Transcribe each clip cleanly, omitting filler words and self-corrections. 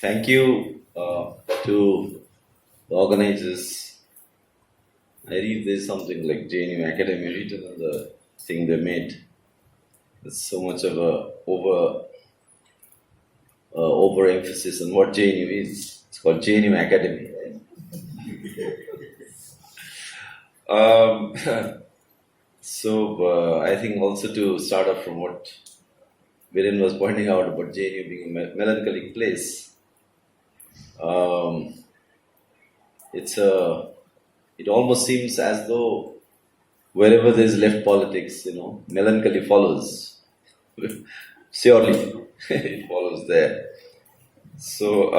Thank you to the organizers. I read there's something like JNU Academy written on the thing they made. There's so much of a overemphasis on what JNU is. It's called JNU Academy. So I think also to start off from what Viren was pointing out about JNU being a melancholic place. It almost seems as though wherever there is left politics, melancholy follows. Surely, it follows there. So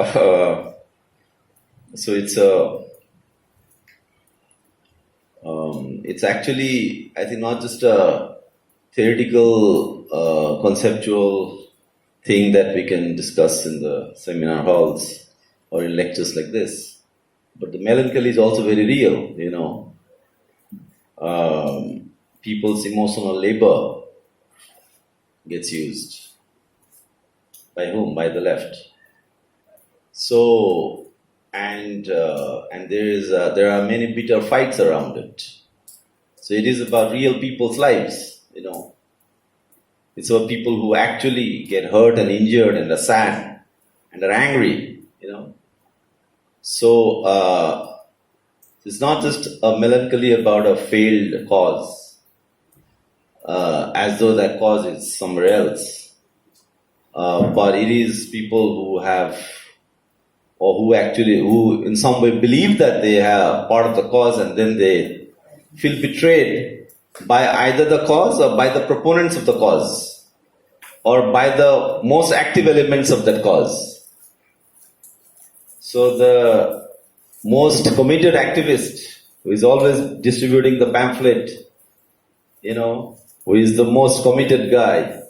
it's actually, I think, not just a theoretical, conceptual thing that we can discuss in the seminar halls or in lectures like this, but the melancholy is also very real. People's emotional labor gets used. By whom? By the left. So, and there are many bitter fights around it. So it is about real people's lives, It's about people who actually get hurt and injured and are sad and are angry, So it's not just a melancholy about a failed cause, as though that cause is somewhere else. But it is people who have, or who in some way believe that they are part of the cause, and then they feel betrayed by either the cause or by the proponents of the cause, or by the most active elements of that cause. So the most committed activist, who is always distributing the pamphlet, who is the most committed guy,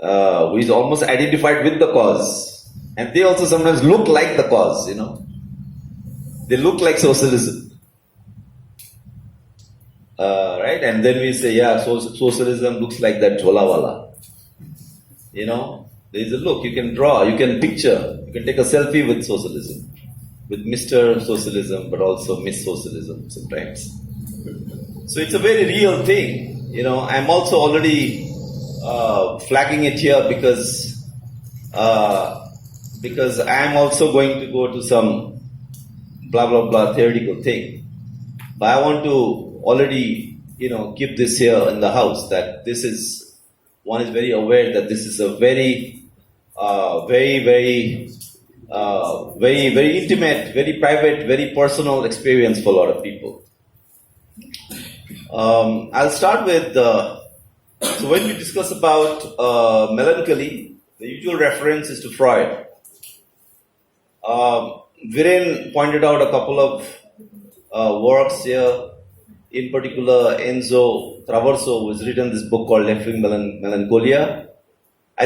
who is almost identified with the cause. And they also sometimes look like the cause, They look like socialism. Right? And then we say, socialism looks like that Jholawala. There is a look, you can draw, you can picture, you can take a selfie with socialism, with Mr. Socialism, but also Miss Socialism sometimes. So it's a very real thing. I'm also already flagging it here because I'm also going to go to some blah blah blah theoretical thing. But I want to already, keep this here in the house, that one is very aware that this is a very very intimate, very private, very personal experience for a lot of people. I'll start with, so when we discuss about melancholy, the usual reference is to Freud. Viren pointed out a couple of works here, in particular Enzo Traverso, who has written this book called Left-Wing Melancholy. I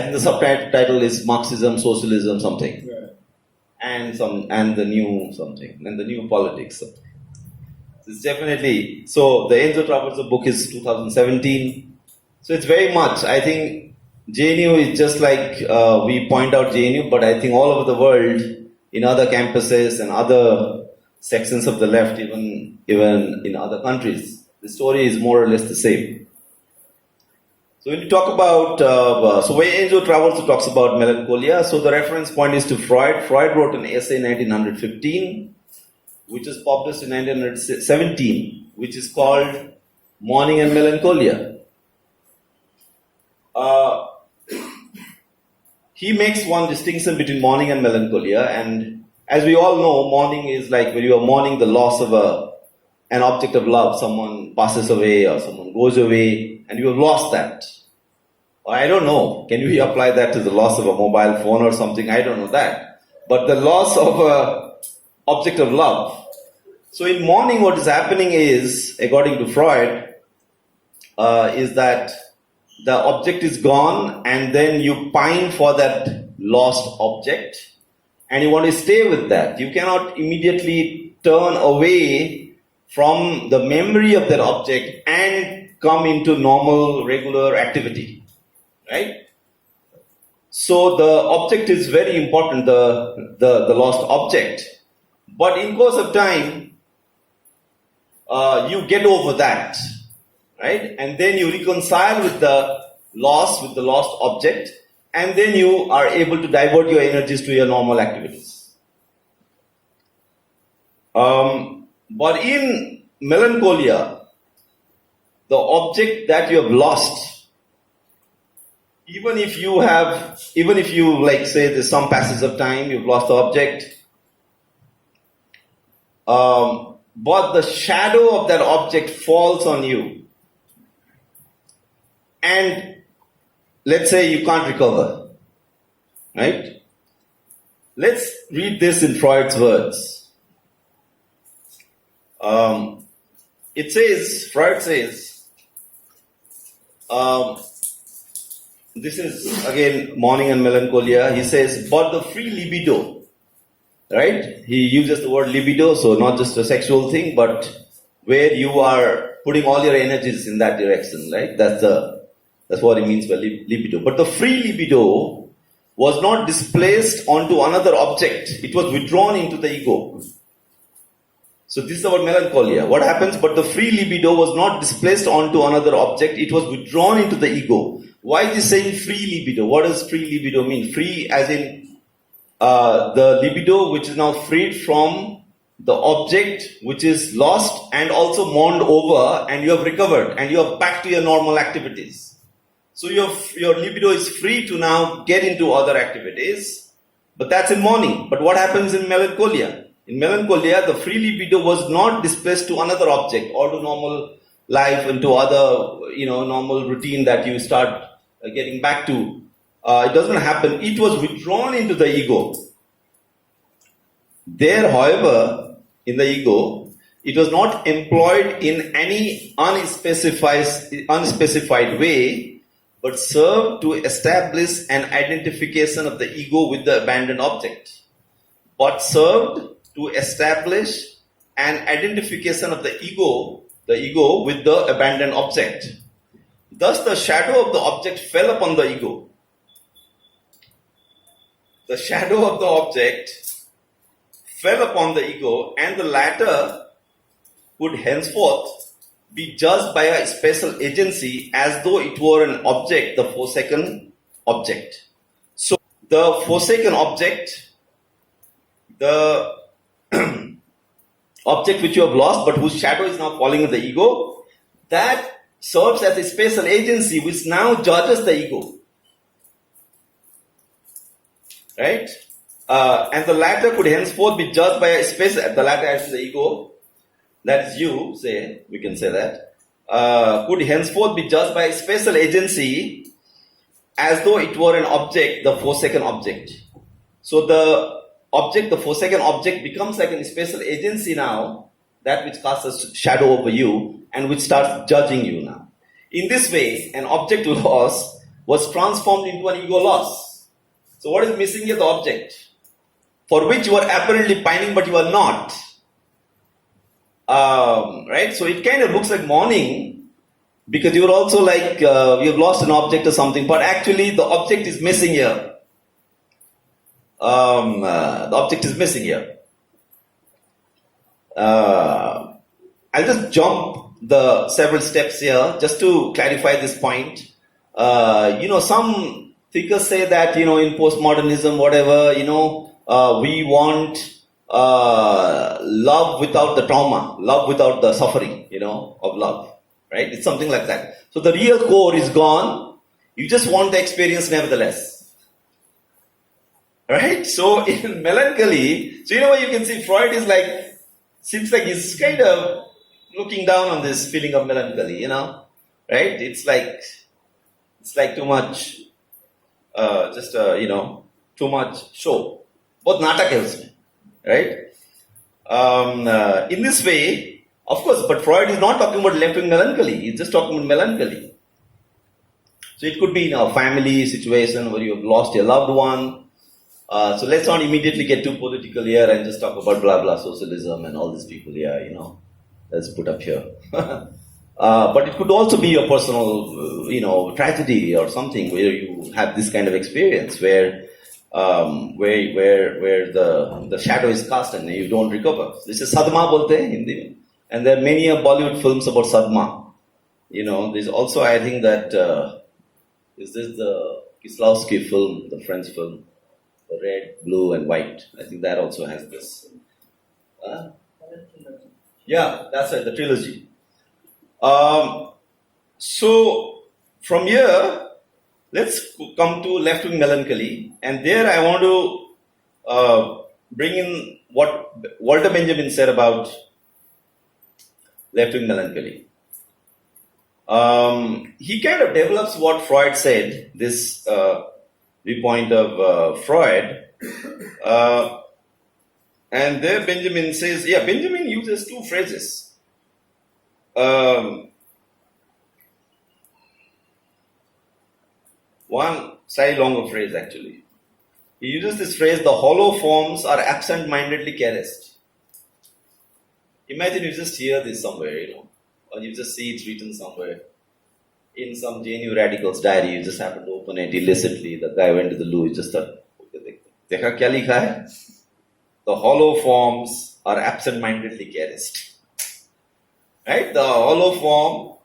think the subtitle is Marxism, Socialism, something, and the new something, and the new politics. It's definitely, so the Enzo Traverso book is 2017. So it's very much, I think JNU is just like we point out JNU, but I think all over the world, in other campuses and other sections of the left, even in other countries, the story is more or less the same. So when you talk about, so when Enzo Traverso talks about melancholia, so the reference point is to Freud. Freud wrote an essay in 1915, which was published in 1917, which is called Mourning and Melancholia. He makes one distinction between mourning and melancholia, and as we all know, mourning is like when you are mourning the loss of an object of love. Someone passes away or someone goes away, and you have lost that. Or I don't know, can you apply that to the loss of a mobile phone or something? I don't know that. But the loss of an object of love. So in mourning, what is happening is, according to Freud, is that the object is gone, and then you pine for that lost object, and you want to stay with that. You cannot immediately turn away from the memory of that object and come into normal, regular activity, right? So the object is very important, the lost object. But in course of time, you get over that, right? And then you reconcile with the lost object, and then you are able to divert your energies to your normal activities. But in melancholia, the object that you have lost, even if you like say there's some passage of time, you've lost the object, but the shadow of that object falls on you, and let's say you can't recover, right? Let's read this in Freud's words. Freud says, this is again Mourning and Melancholia. He says, but the free libido, right? He uses the word libido, so not just a sexual thing, but where you are putting all your energies in that direction, right? That's what he means by libido. But the free libido was not displaced onto another object. It was withdrawn into the ego. So this is about melancholia. What happens? But the free libido was not displaced onto another object. It was withdrawn into the ego. Why is he saying free libido? What does free libido mean? Free as in the libido which is now freed from the object which is lost and also mourned over, and you have recovered and you are back to your normal activities. So your libido is free to now get into other activities, but that's in mourning. But what happens in melancholia? In melancholia, the free libido was not displaced to another object or to normal life and to other, normal routine that you start getting back to. It doesn't happen. It was withdrawn into the ego. There, however, in the ego, it was not employed in any unspecified way, but served to establish an identification of the ego with the abandoned object. But served to establish an identification of the ego with the abandoned object. Thus the shadow of the object fell upon the ego. The shadow of the object fell upon the ego, and the latter could henceforth be judged by a special agency as though it were an object, the forsaken object. So the forsaken object, the object which you have lost but whose shadow is now falling on the ego, that serves as a special agency which now judges the ego. Right? And the latter could henceforth be judged by a special, the latter as the ego, that is you, we can say that, could henceforth be judged by a special agency as though it were an object, the forsaken object. So the forsaken object becomes like a special agency now, that which casts a shadow over you and which starts judging you now. In this way, an object loss was transformed into an ego loss. So what is missing here? The object, for which you are apparently pining but you are not. Right? So it kind of looks like mourning, because you are also like, you have lost an object or something, but actually the object is missing here. The object is missing here. I'll just jump the several steps here just to clarify this point. Some thinkers say that, in postmodernism, whatever, we want love without the trauma, love without the suffering, of love, right? It's something like that. So the real core is gone. You just want the experience nevertheless. Right? So in melancholy, so you can see Freud is like, seems like he's kind of looking down on this feeling of melancholy, right? It's like too much, too much show. Both natak hai usme, right? In this way, of course, but Freud is not talking about left-wing melancholy. He's just talking about melancholy. So it could be in a family situation where you have lost your loved one. So let's not immediately get too political here and just talk about blah blah socialism and all these people here, let's put up here. But it could also be a personal, tragedy or something where you have this kind of experience where the shadow is cast and you don't recover. This is sadma bolte hain Hindi mein. And there are many Bollywood films about sadma. There's also, I think that, is this the Kieslowski film, the French film, the red, blue and white. I think that also has this. Yeah, that's right, the trilogy. So from here, let's come to Left-Wing Melancholy, and there I want to bring in what Walter Benjamin said about Left-Wing Melancholy. He kind of develops what Freud said, this viewpoint of Freud, and there Benjamin says, Benjamin uses two phrases. One slightly longer phrase actually. He uses this phrase, the hollow forms are absent-mindedly caressed. Imagine you just hear this somewhere, or you just see it written somewhere. In some JNU radical's diary, you just happen to open it illicitly. The guy went to the loo, he just thought, Dekha kya likha hai? The hollow forms are absent-mindedly caressed. Right? The hollow form,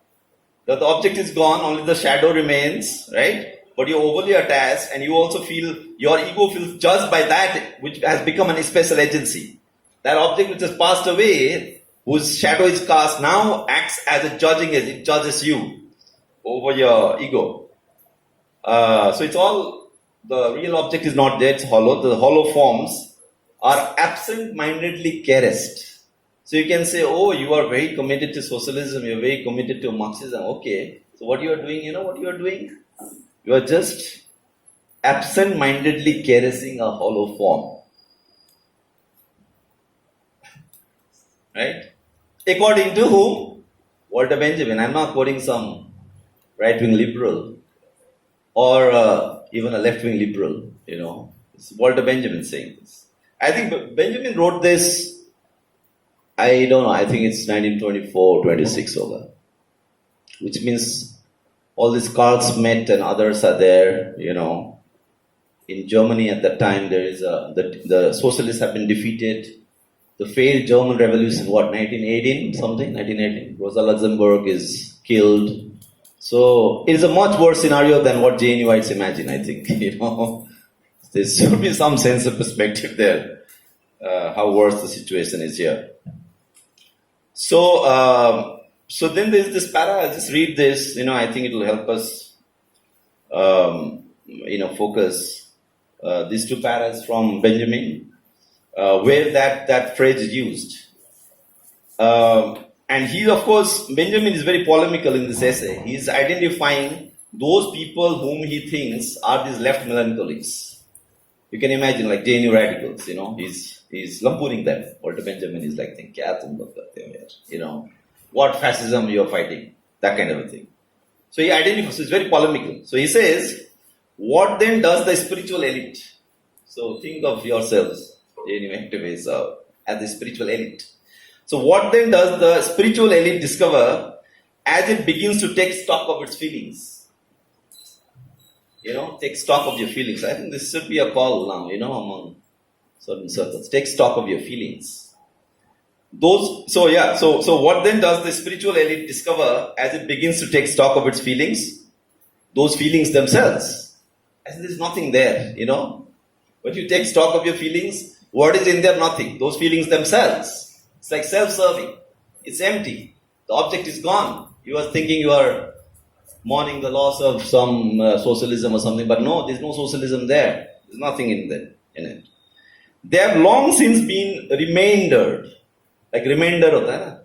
the object is gone, only the shadow remains, right? But you're overly attached and you also feel, your ego feels judged by that which has become an special agency. That object which has passed away, whose shadow is cast, now acts as a judging agent, it judges you over your ego. So it's all, the real object is not there, it's hollow. The hollow forms are absent-mindedly caressed. So you can say, you are very committed to socialism, you're very committed to Marxism. Okay, so what you are doing, what you are doing? You are just absent-mindedly caressing a hollow form. Right? According to whom? Walter Benjamin. I'm not quoting some right-wing liberal or even a left-wing liberal, It's Walter Benjamin saying this. I think Benjamin wrote this, I don't know, I think it's 1924, 26 over. Which means all these Carl Schmitt and others are there, In Germany at that time, there is the socialists have been defeated. The failed German revolution, 1918 something? 1918. Rosa Luxemburg is killed. So it is a much worse scenario than what JNUites imagine, I think, There should be some sense of perspective there, how worse the situation is here. So then there's this para, I'll just read this, I think it will help us, focus. These two paras from Benjamin, where that phrase is used. And he, of course, Benjamin is very polemical in this essay. He's identifying those people whom he thinks are these left melancholics. You can imagine, like JNU radicals, he's lampooning them. Walter Benjamin is like, kya tum log karte ho yaar? What fascism you are fighting? That kind of a thing. So he identifies, so it's very polemical. So he says, what then does the spiritual elite? So think of yourselves, JNU activists, as the spiritual elite. So what then does the spiritual elite discover as it begins to take stock of its feelings? Take stock of your feelings. I think this should be a call now, among certain circles. Take stock of your feelings. So what then does the spiritual elite discover as it begins to take stock of its feelings? Those feelings themselves. I think there's nothing there, When you take stock of your feelings, what is in there? Nothing. Those feelings themselves. It's like self-serving. It's empty. The object is gone. You are thinking you are mourning the loss of some socialism or something, but no, there's no socialism there. There's nothing in it. They have long since been remaindered. Like remainder hota hai na?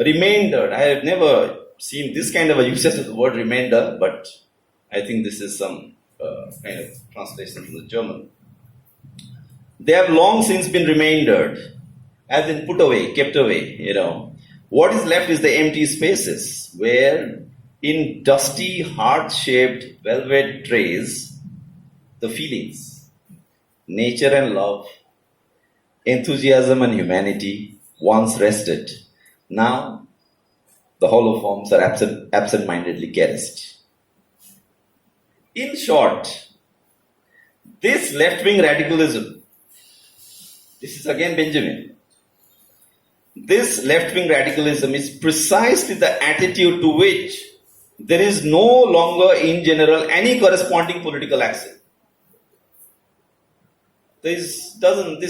Remaindered. I have never seen this kind of a usage of the word remainder, but I think this is some kind of translation from the German. They have long since been remaindered, as in put away, kept away, What is left is the empty spaces, where in dusty, heart-shaped velvet trays, the feelings, nature and love, enthusiasm and humanity once rested. Now, The hollow forms are absent-mindedly caressed. In short, this left-wing radicalism, this is again Benjamin, this left-wing radicalism is precisely the attitude to which there is no longer in general any corresponding political action. This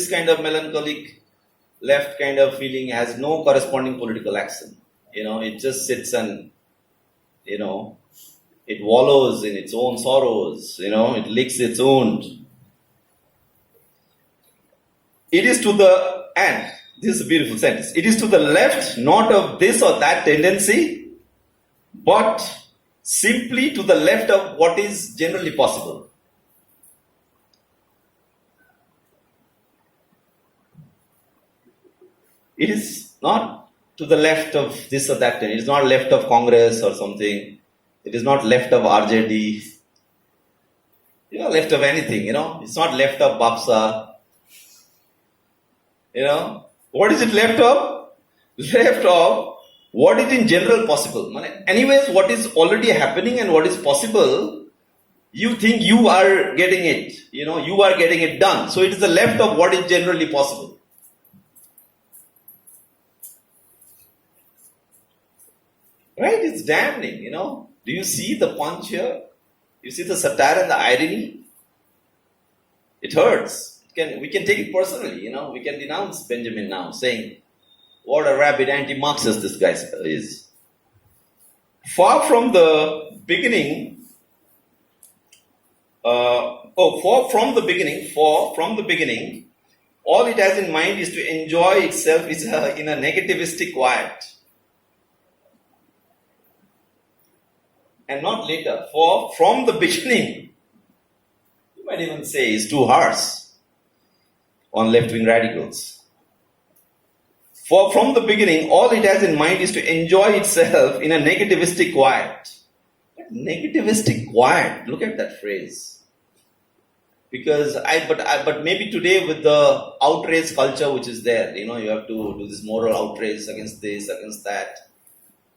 kind of melancholic left kind of feeling has no corresponding political action. It just sits and, it wallows in its own sorrows, it licks its wound. It is to the, and this is a beautiful sentence, it is to the left not of this or that tendency, but simply to the left of what is generally possible. It is not to the left of this or that. It is not left of Congress or something. It is not left of RJD. Left of anything, It's not left of Bapsa. What is it left of? Left of what is in general possible. Anyways, what is already happening and what is possible, you think you are getting it. You are getting it done. So it is the left of what is generally possible. Right? It's damning, Do you see the punch here? You see the satire and the irony? It hurts. We can take it personally, We can denounce Benjamin now, saying, what a rabid anti-Marxist this guy is. Far from the beginning, from the beginning, all it has in mind is to enjoy itself in a negativistic quiet. And not later. For from the beginning, you might even say is too harsh on left-wing radicals. For from the beginning, all it has in mind is to enjoy itself in a negativistic quiet. Negativistic quiet. Look at that phrase. Because but maybe today with the outrage culture which is there, you have to do this moral outrage against this, against that.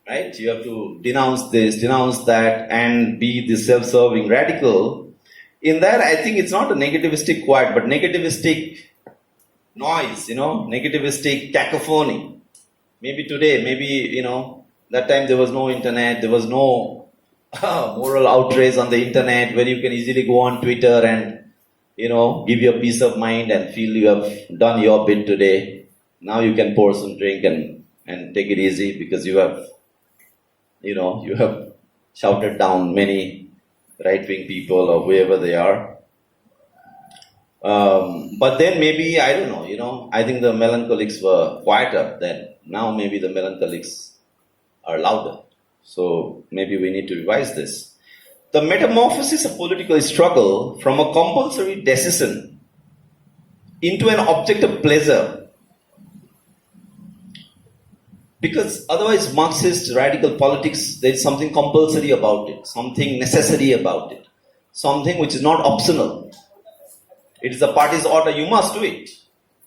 Right? You have to denounce this, denounce that, and be the self-serving radical. In that, I think it's not a negativistic quiet, but negativistic noise, negativistic cacophony. Maybe today, that time there was no internet, there was no moral outrage on the internet where you can easily go on Twitter and, give your peace of mind and feel you have done your bit today. Now you can pour some drink and take it easy because you have shouted down many right-wing people or whoever they are. But then maybe, I don't know, I think the melancholics were quieter then. Now maybe the melancholics are louder. So maybe we need to revise this. The metamorphosis of political struggle from a compulsory decision into an object of pleasure. Because otherwise Marxist radical politics, there is something compulsory about it, something necessary about it, something which is not optional. It is the party's order, you must do it.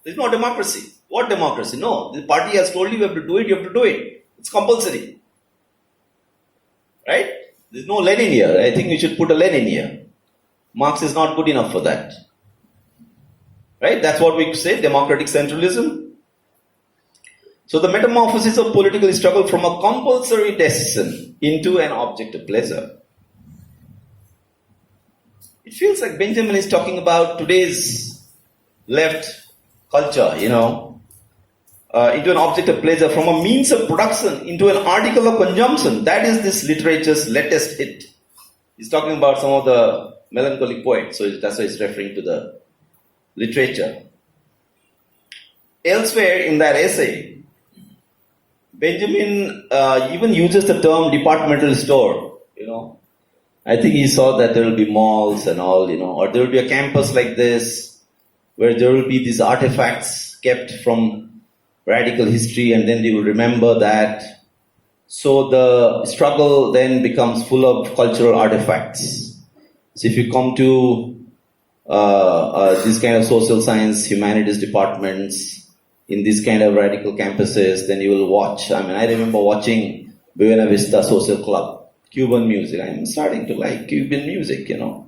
There is no democracy. What democracy? No, the party has told you have to do it, you have to do it. It's compulsory. Right? There is no Lenin here. I think we should put a Lenin here. Marx is not good enough for that. Right? That's what we say, democratic centralism. So the metamorphosis of political struggle from a compulsory decision into an object of pleasure. It feels like Benjamin is talking about today's left culture, into an object of pleasure, from a means of production into an article of consumption. That is this literature's latest hit. He's talking about some of the melancholic poets, so that's why he's referring to the literature. Elsewhere in that essay, Benjamin even uses the term departmental store, I think he saw that there will be malls and all, or there will be a campus like this where there will be these artifacts kept from radical history and then they will remember that. So the struggle then becomes full of cultural artifacts. So if you come to these kind of social science, humanities departments, in these kind of radical campuses, then you will watch. I remember watching Buena Vista Social Club, Cuban music. I'm starting to like Cuban music, you know.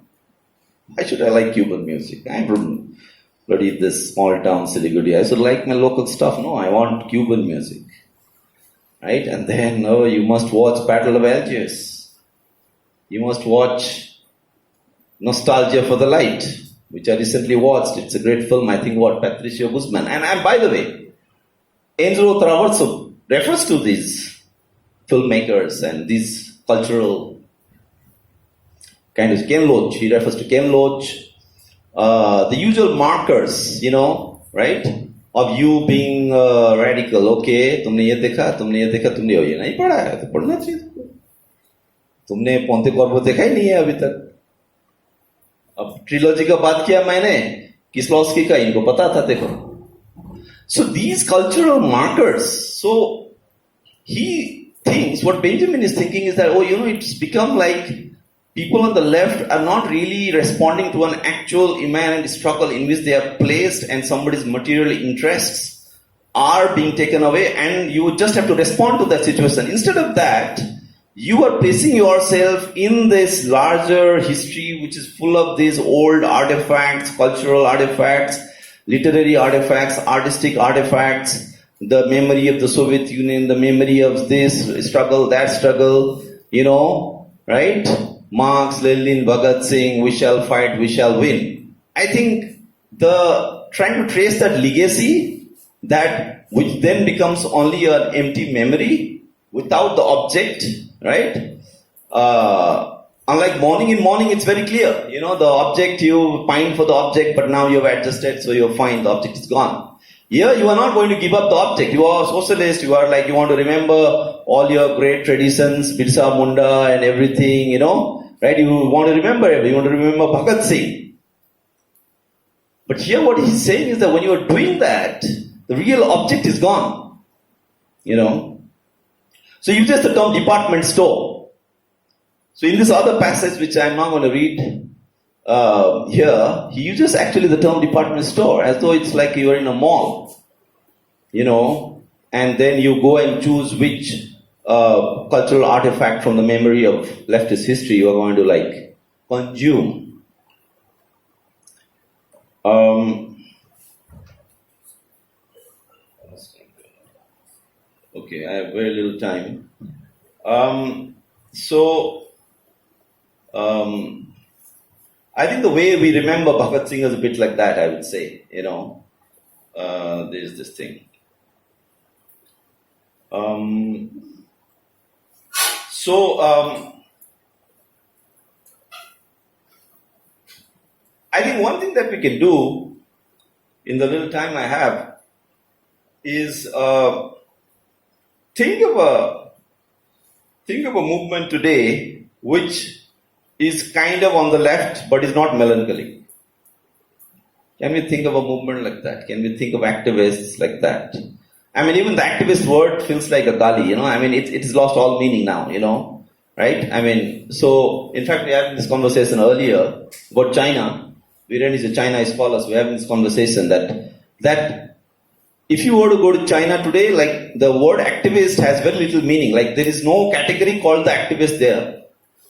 Why should I like Cuban music? I'm from bloody this small town, Siliguri. I should like my local stuff. No, I want Cuban music. Right? And then, oh, you must watch Battle of Algiers. You must watch Nostalgia for the Light, which I recently watched. It's a great film, I think, Patricio Guzman. And by the way, Enzo Traverso refers to these filmmakers and these cultural kind of Ken Loach. He refers to Ken Loach. The usual markers, you know, right? Of you being radical. Okay, तुमने ये देखा, तुमने ये नहीं पढ़ा है, तो पढ़ना चाहिए तुमको. तुमने पोंते कॉर्बो देखा ही नहीं है अभी तक. अब ट्रिलॉजी का बात किया मैंने, किस्लॉस्की का, इनको पता था, देखो. So these cultural markers, so he thinks, what Benjamin is thinking is that, oh, you know, it's become like people on the left are not really responding to an actual immanent struggle in which they are placed and somebody's material interests are being taken away and you just have to respond to that situation. Instead of that, you are placing yourself in this larger history which is full of these old artifacts, cultural artifacts, literary artifacts, artistic artifacts, the memory of the Soviet Union, the memory of this struggle, that struggle, you know, right? Marx, Lenin, Bhagat Singh, we shall fight, we shall win. I think the trying to trace that legacy, that which then becomes only an empty memory without the object, right? Unlike Mourning, in Mourning it's very clear, you know, the object, you pine for the object, but now you've adjusted, so you're fine, the object is gone. Here you are not going to give up the object. You are a socialist, you are like, you want to remember all your great traditions, Birsa Munda and everything, you know, right? You want to remember it, you want to remember Bhagat Singh. But here what he's saying is that when you are doing that, the real object is gone, you know. So you use the term department store. So in this other passage, which I'm not going to read, here, he uses actually the term department store as though it's like you are in a mall, you know, and then you go and choose which cultural artifact from the memory of leftist history you are going to like consume. Okay, I have very little time. I think the way we remember Bhagat Singh is a bit like that, I would say, you know. There's this thing. I think one thing that we can do in the little time I have is think of a movement today which is kind of on the left but is not melancholic. Can we think of a movement like that? Can we think of activists like that? I mean, even the activist word feels like a gali, you know. I mean, it has lost all meaning now, you know, right? I mean, so in fact, we had this conversation earlier about China. Viren is a China scholar, so we have this conversation that if you were to go to China today, like the word activist has very little meaning. Like there is no category called the activist there.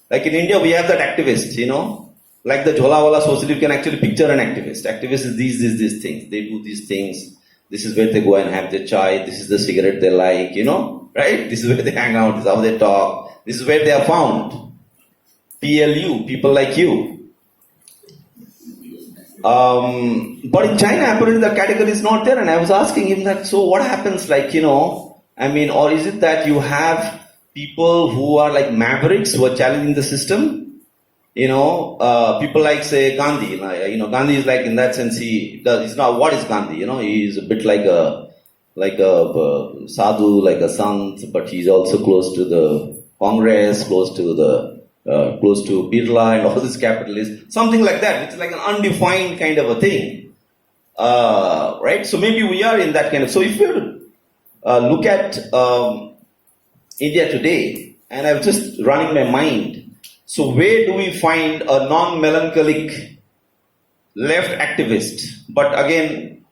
Like in India, we have that activist, you know, like the Jholawala socialist, you can actually picture an activist. Activist is these things. They do these things. This is where they go and have their chai. This is the cigarette they like, you know, right? This is where they hang out. This is how they talk. This is where they are found. PLU, people like you. But in China, apparently the category is not there. And I was asking him that, so what happens, like, you know, I mean, or is it that you have people who are like mavericks who are challenging the system, you know, people like say Gandhi, you know, Gandhi is like in that sense he's not, what is Gandhi, you know, he's a bit like a sadhu, like a sant, but he's also close to the Congress, close to Birla and all these capitalists, something like that. It's like an undefined kind of a thing, right? So maybe we are in that kind of, so if you look at India today, and I was just running my mind. So where do we find a non-melancholic left activist? But again,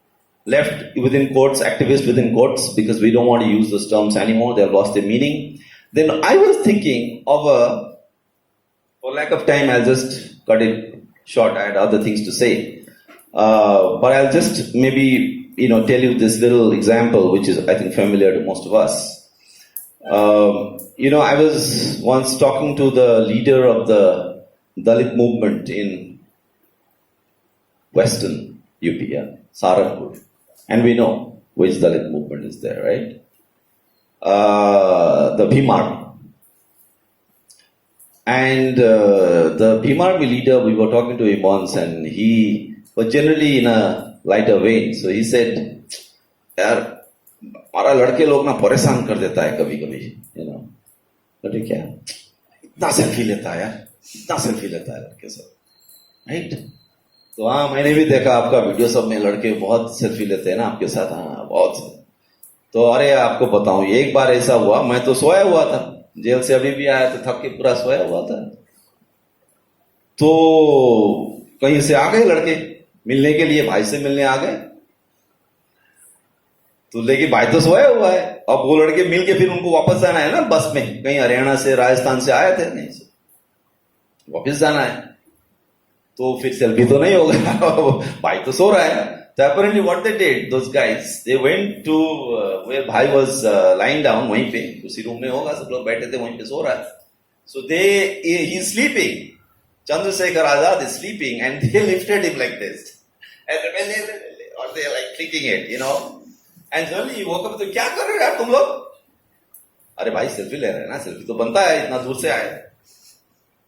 left within quotes, activist within quotes, because we don't want to use those terms anymore. They have lost their meaning. Then I was thinking of for lack of time, I'll just cut it short. I had other things to say. But I'll just maybe, tell you this little example, which is, I think, familiar to most of us. I was once talking to the leader of the Dalit movement in Western UP, Saranpur. And we know which Dalit movement is there, right? The Bhim Army. And the Bhim Army leader, we were talking to him once, and he was generally in a lighter vein. So he said, यार हमारा लड़के लोग ना परेशान कर देता है कभी कभी, लड़के क्या इतना सेल्फी लेता है यार, इतना सेल्फी लेता है लड़के सब, राइट? तो हाँ, मैंने भी देखा आपका वीडियो, सब में लड़के बहुत सेल्फी लेते हैं ना आपके साथ, हाँ बहुत। तो अरे आपको बताऊं, एक बार ऐसा हुआ, मैं तो सोया हुआ था, जेल से अभी भी आया तो थक के पूरा सोया हुआ था। तो कहीं से आ गए लड़के मिलने के लिए, भाई से मिलने आ गए। तो लेकिन भाई तो सोया हुआ है, अब वो लड़के मिल के फिर उनको वापस जाना है ना बस में, कहीं हरियाणा से राजस्थान से आए थे, नहीं वापस जाना है, तो फिर सेल्फी तो नहीं होगा, भाई तो सो रहा है। So apparently what they did, those guys, they went to where Bhai was lying down, वहीं पे, उसी रूम में होगा, सब लोग बैठे थे, वहीं पे सो रहा है। So he's sleeping. Chandrasekhar Azad is sleeping, and they lifted him like this. And or they are like clicking it, And suddenly he woke up, तो क्या कर रहे हो यार तुम लोग? अरे भाई सेल्फी ले रहे हैं ना, सेल्फी तो बनता है, इतना दूर से आए।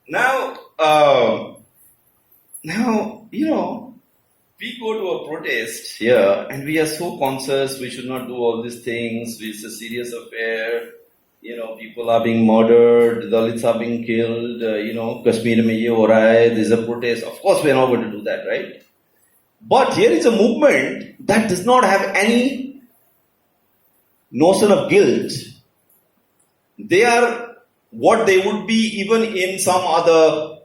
Now, we go to a protest here and we are so conscious we should not do all these things. It's a serious affair. People are being murdered, Dalits are being killed, Kashmir mein ye ho raha hai, there's a protest. Of course, we are not going to do that, right? But here is a movement that does not have any notion of guilt. They are what they would be even in some other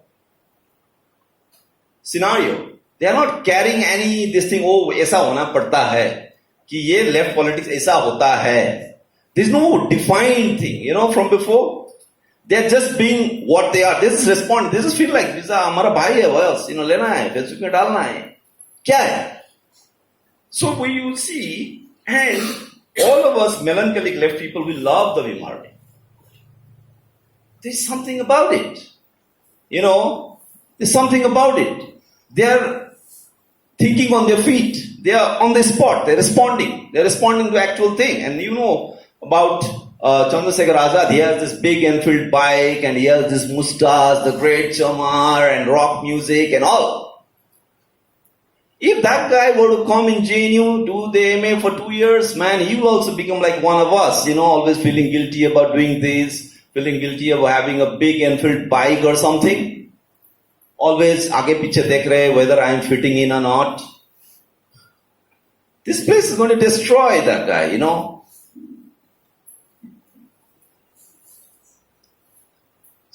scenario. They are not carrying this thing, ऐसा होना पड़ता है कि ये left politics ऐसा होता है. There's no defined thing, from before. They're just being what they are. They just respond. They just feel like, हमारा भाई है, what else? लेना है, Facebook में डालना है. क्या है? So when you see, and all of us melancholic left people, we love the Bhim Army. There's something about it. There's something about it. They're thinking on their feet. They are on the spot. They're responding. They're responding to actual thing. And about Chandrasekhar Azad. He has this big Enfield bike and he has this mustache, the great chamar and rock music and all. If that guy were to come in JNU, do the MA for 2 years, man, he will also become like one of us. Always feeling guilty about doing this, feeling guilty about having a big Enfield bike or something. Always आगे पीछे देख रहे whether I am fitting in or not. This place is going to destroy that guy,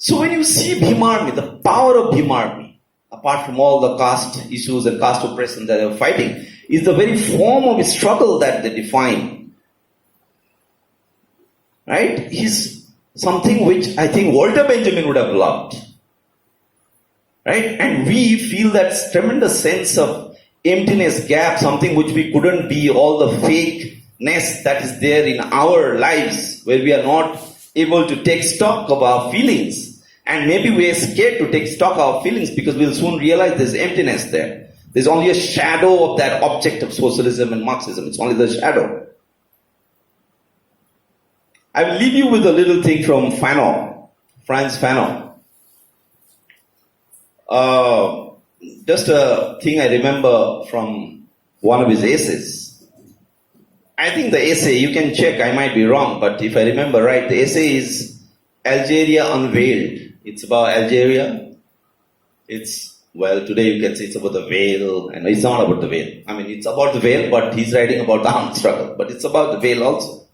So when you see Bhim Army, the power of Bhim Army, apart from all the caste issues and caste oppression that they are fighting, is the very form of struggle that they define. Right? Is something which I think Walter Benjamin would have loved. Right? And we feel that tremendous sense of emptiness, gap, something which we couldn't be, all the fakeness that is there in our lives, where we are not able to take stock of our feelings. And maybe we are scared to take stock of our feelings because we'll soon realize there's emptiness there. There's only a shadow of that object of socialism and Marxism. It's only the shadow. I will leave you with a little thing from Fanon, Frantz Fanon. Just a thing I remember from one of his essays. I think the essay, you can check, I might be wrong, but if I remember right, the essay is Algeria Unveiled. It's about Algeria. Today you can say it's about the veil, and it's not about the veil. I mean, it's about the veil, but he's writing about the armed struggle, but it's about the veil also.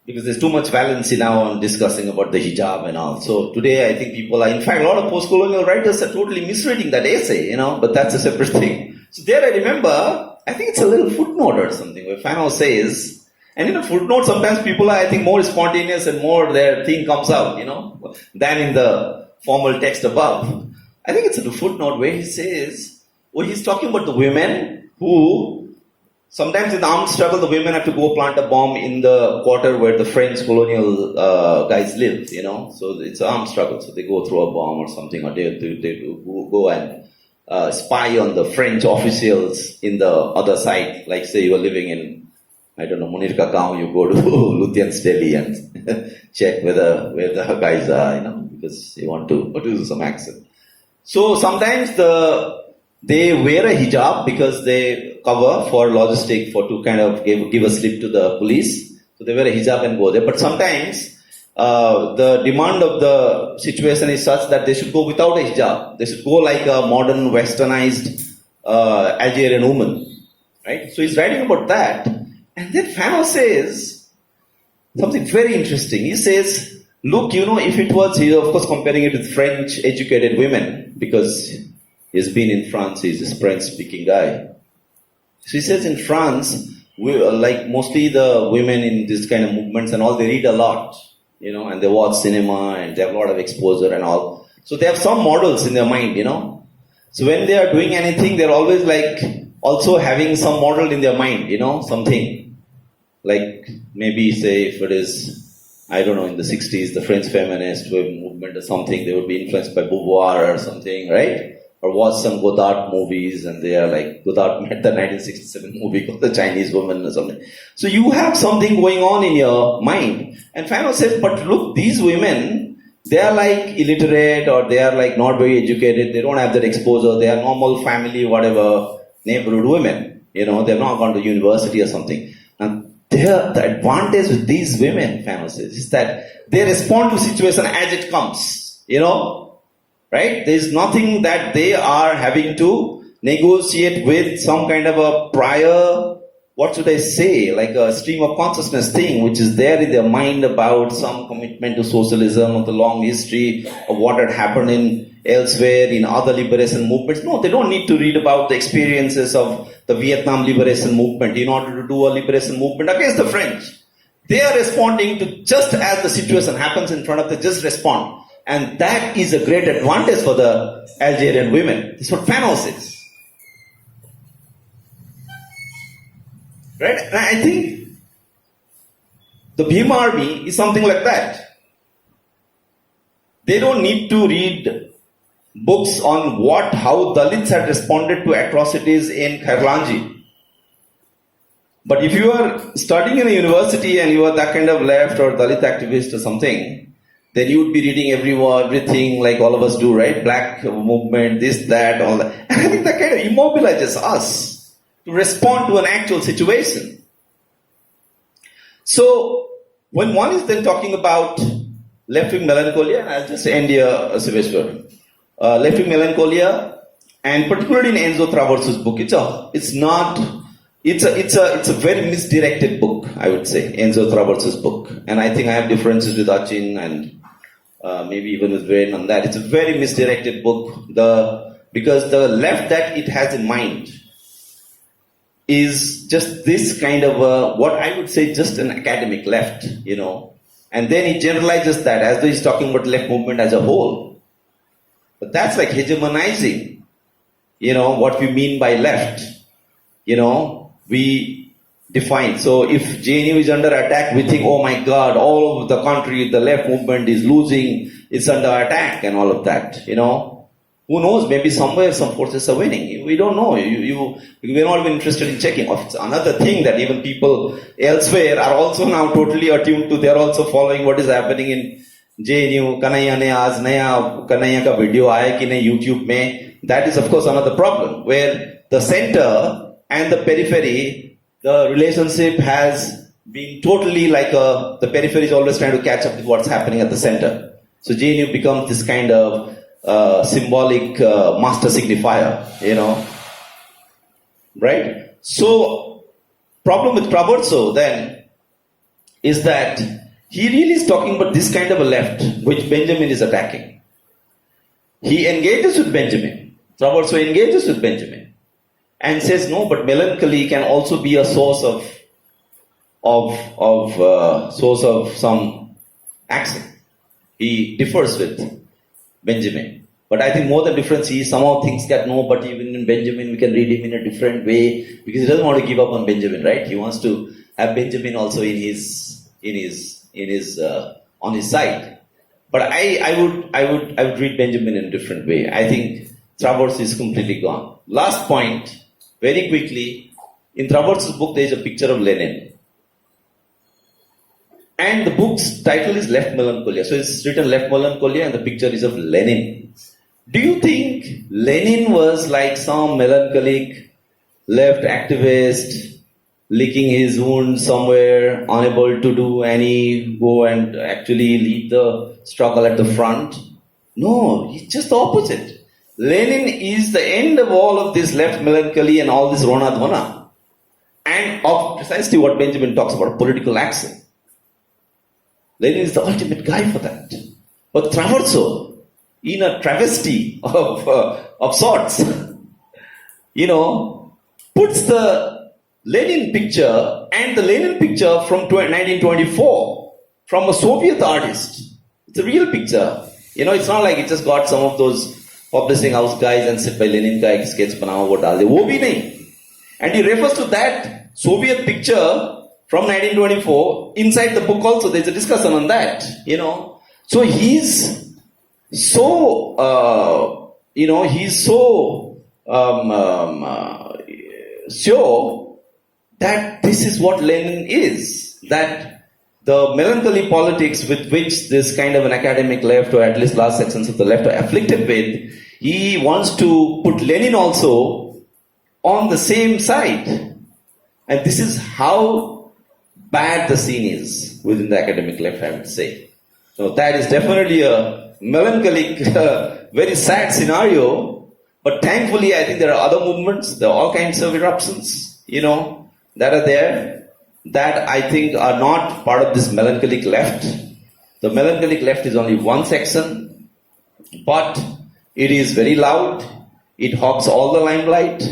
Because there's too much valency now on discussing about the hijab and all. So today I think people are, in fact, a lot of post-colonial writers are totally misreading that essay, but that's a separate thing. So there I remember, I think it's a little footnote or something, where Fanon says And in a footnote, sometimes people are, I think, more spontaneous and more their thing comes out, than in the formal text above. I think it's in the footnote where he says, he's talking about the women who, sometimes in the armed struggle, the women have to go plant a bomb in the quarter where the French colonial guys live, So it's an armed struggle. So they go through a bomb or something, or they go and spy on the French officials in the other side. Like say you are living in, I don't know, Munirka Gaon, you go to Lutyens Delhi and check where the guys are, because you want to do some action. So sometimes they wear a hijab because they cover for logistic, to kind of give a slip to the police. So they wear a hijab and go there. But sometimes the demand of the situation is such that they should go without a hijab. They should go like a modern, westernized Algerian woman, right? So he's writing about that. And then Fanon says something very interesting. He says, look, if it was, he's of course comparing it with French educated women, because he's been in France, he's a French-speaking guy. So he says in France, like mostly the women in this kind of movements and all, they read a lot, and they watch cinema and they have a lot of exposure and all. So they have some models in their mind, So when they are doing anything, they're always like also having some model in their mind, something. Like maybe say if it is, I don't know, in the 60s, the French feminist movement or something, they would be influenced by Beauvoir or something, right? Or watch some Godard movies, and they are like, Godard made the 1967 movie called The Chinese Woman or something. So you have something going on in your mind. And Fanon says, but look, these women, they are like illiterate, or they are like not very educated, they don't have that exposure, they are normal family, whatever, neighborhood women. They've not gone to university or something. And the advantage with these women, Fanon says, is that they respond to situation as it comes, right? There's nothing that they are having to negotiate with, some kind of a prior, what should I say, like a stream of consciousness thing, which is there in their mind about some commitment to socialism, of the long history of what had happened elsewhere in other liberation movements. No, they don't need to read about the experiences of the Vietnam liberation movement in order to do a liberation movement against the French. They are responding to just as the situation happens in front of them, just respond. And that is a great advantage for the Algerian women. That's what Fanon says. Right? And I think the Bhim army is something like that. They don't need to read books on how Dalits had responded to atrocities in Khairlanji. But if you are studying in a university and you are that kind of left or Dalit activist or something, then you would be reading everything like all of us do, right? Black movement, this, that, all that. And I think that kind of immobilizes us to respond to an actual situation. So, when one is then talking about left-wing melancholy, and I'll just end here, Siveshwar. Left-wing melancholy, and particularly in Enzo Traverso's book, it's a very misdirected book, I would say, Enzo Traverso's book. And I think I have differences with Achin and maybe even with Viren on that. It's a very misdirected book, because the left that it has in mind is just this kind of what I would say just an academic left, And then he generalizes that as though he's talking about left movement as a whole. But that's like hegemonizing, what we mean by left. We define. So if JNU is under attack, we think, oh my God, all over the country, the left movement is losing, it's under attack and all of that, Who knows, maybe somewhere some forces are winning. We don't know. We're not even interested in checking. It's another thing that even people elsewhere are also now totally attuned to. They're also following what is happening in JNU. Kanhaiya ne aaj naya Kanhaiya ka video aaya ki nahi YouTube mein. That is of course another problem, where the center and the periphery, the relationship has been totally like the periphery is always trying to catch up with what's happening at the center. So JNU becomes this kind of symbolic master signifier, right? So, problem with Traverso then is that he really is talking about this kind of a left which Benjamin is attacking. He engages with Benjamin. Traverso engages with Benjamin and says, no, but melancholy can also be a source of source of some accent. He differs with Benjamin. But I think more than difference, he somehow thinks that no, but even in Benjamin we can read him in a different way, because he doesn't want to give up on Benjamin, right? He wants to have Benjamin also on his side. But I would read Benjamin in a different way. I think Traverso is completely gone. Last point, very quickly, in Traverso's book there is a picture of Lenin. And the book's title is Left Melancholia. So it's written Left Melancholia and the picture is of Lenin. Do you think Lenin was like some melancholic left activist, licking his wounds somewhere, unable to do any, go and actually lead the struggle at the front? No, he's just the opposite. Lenin is the end of all of this left melancholy and all this Rona Dhona. And of precisely what Benjamin talks about, political action. Lenin is the ultimate guy for that. But Traverso, in a travesty of sorts, puts the Lenin picture and the Lenin picture from 1924 from a Soviet artist. It's a real picture. It's not like it just got some of those publishing house guys and said by Lenin ka ek sketch banao wo dal de. Wo bhi nahi. And he refers to that Soviet picture from 1924 inside the book also. There's a discussion on that. So he's so sure that this is what Lenin is, that the melancholy politics with which this kind of an academic left, or at least large sections of the left, are afflicted with, he wants to put Lenin also on the same side. And this is how bad the scene is within the academic left, I would say. So that is definitely a melancholic, very sad scenario. But thankfully, I think there are other movements, there are all kinds of eruptions, that are there, that I think are not part of this melancholic left. The melancholic left is only one section, but it is very loud, it hogs all the limelight.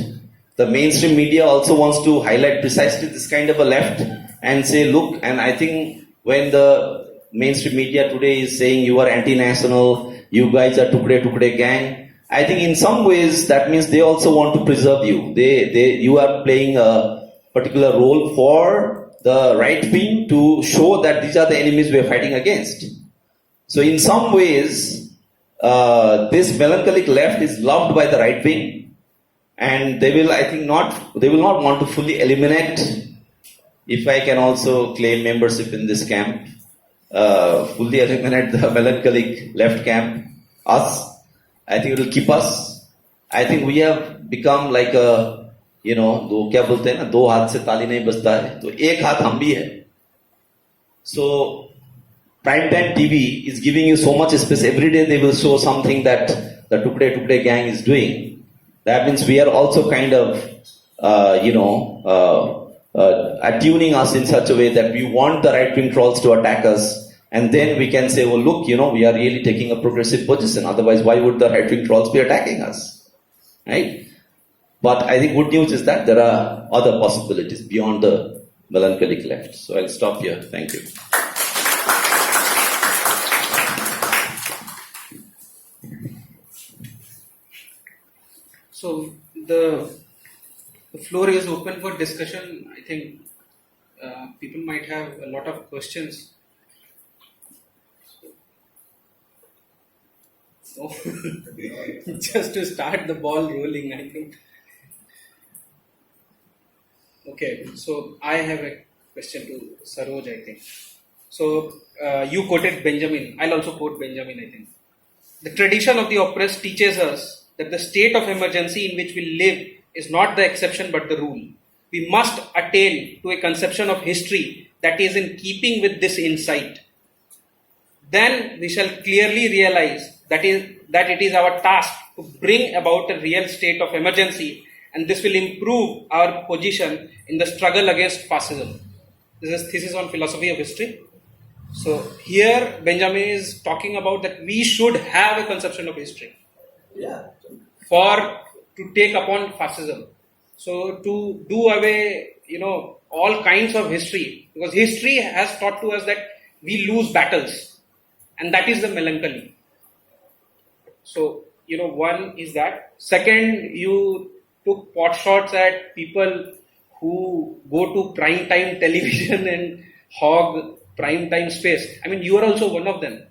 The mainstream media also wants to highlight precisely this kind of a left and say, look, and I think when the mainstream media today is saying you are anti-national, you guys are tukde gang, I think in some ways that means they also want to preserve you. You are playing a particular role for the right wing to show that these are the enemies we are fighting against. So in some ways, this melancholic left is loved by the right wing, and they will, I think, not want to fully eliminate, if I can also claim membership in this camp, fully eliminate the melancholic left camp, us. I think it will keep us. I think we have become like a, क्या बोलते हैं ना, दो हाथ से ताली नहीं बजता है, तो एक हाथ हम भी है. So primetime TV is giving you so much space. Every day they will show something that the Tukde gang is doing. That means we are also kind of, attuning us in such a way that we want the right-wing trolls to attack us. And then we can say, well, look, we are really taking a progressive position. Otherwise, why would the right-wing trolls be attacking us? Right? But I think good news is that there are other possibilities beyond the melancholic left. So I'll stop here. Thank you. So the floor is open for discussion. I think people might have a lot of questions. So, just to start the ball rolling, I think. Okay, so I have a question to Saroj, I think. So you quoted Benjamin. I'll also quote Benjamin, I think. The tradition of the oppressed teaches us that the state of emergency in which we live is not the exception but the rule. We must attain to a conception of history that is in keeping with this insight. Then we shall clearly realize that it is our task to bring about a real state of emergency, and this will improve our position in the struggle against fascism. This is thesis on philosophy of history. So here Benjamin is talking about that we should have a conception of history. Yeah. To take upon fascism. So to do away, all kinds of history, because history has taught to us that we lose battles, and that is the melancholy. So, one is that. Second, you took pot shots at people who go to prime time television and hog prime time space. I mean, you are also one of them.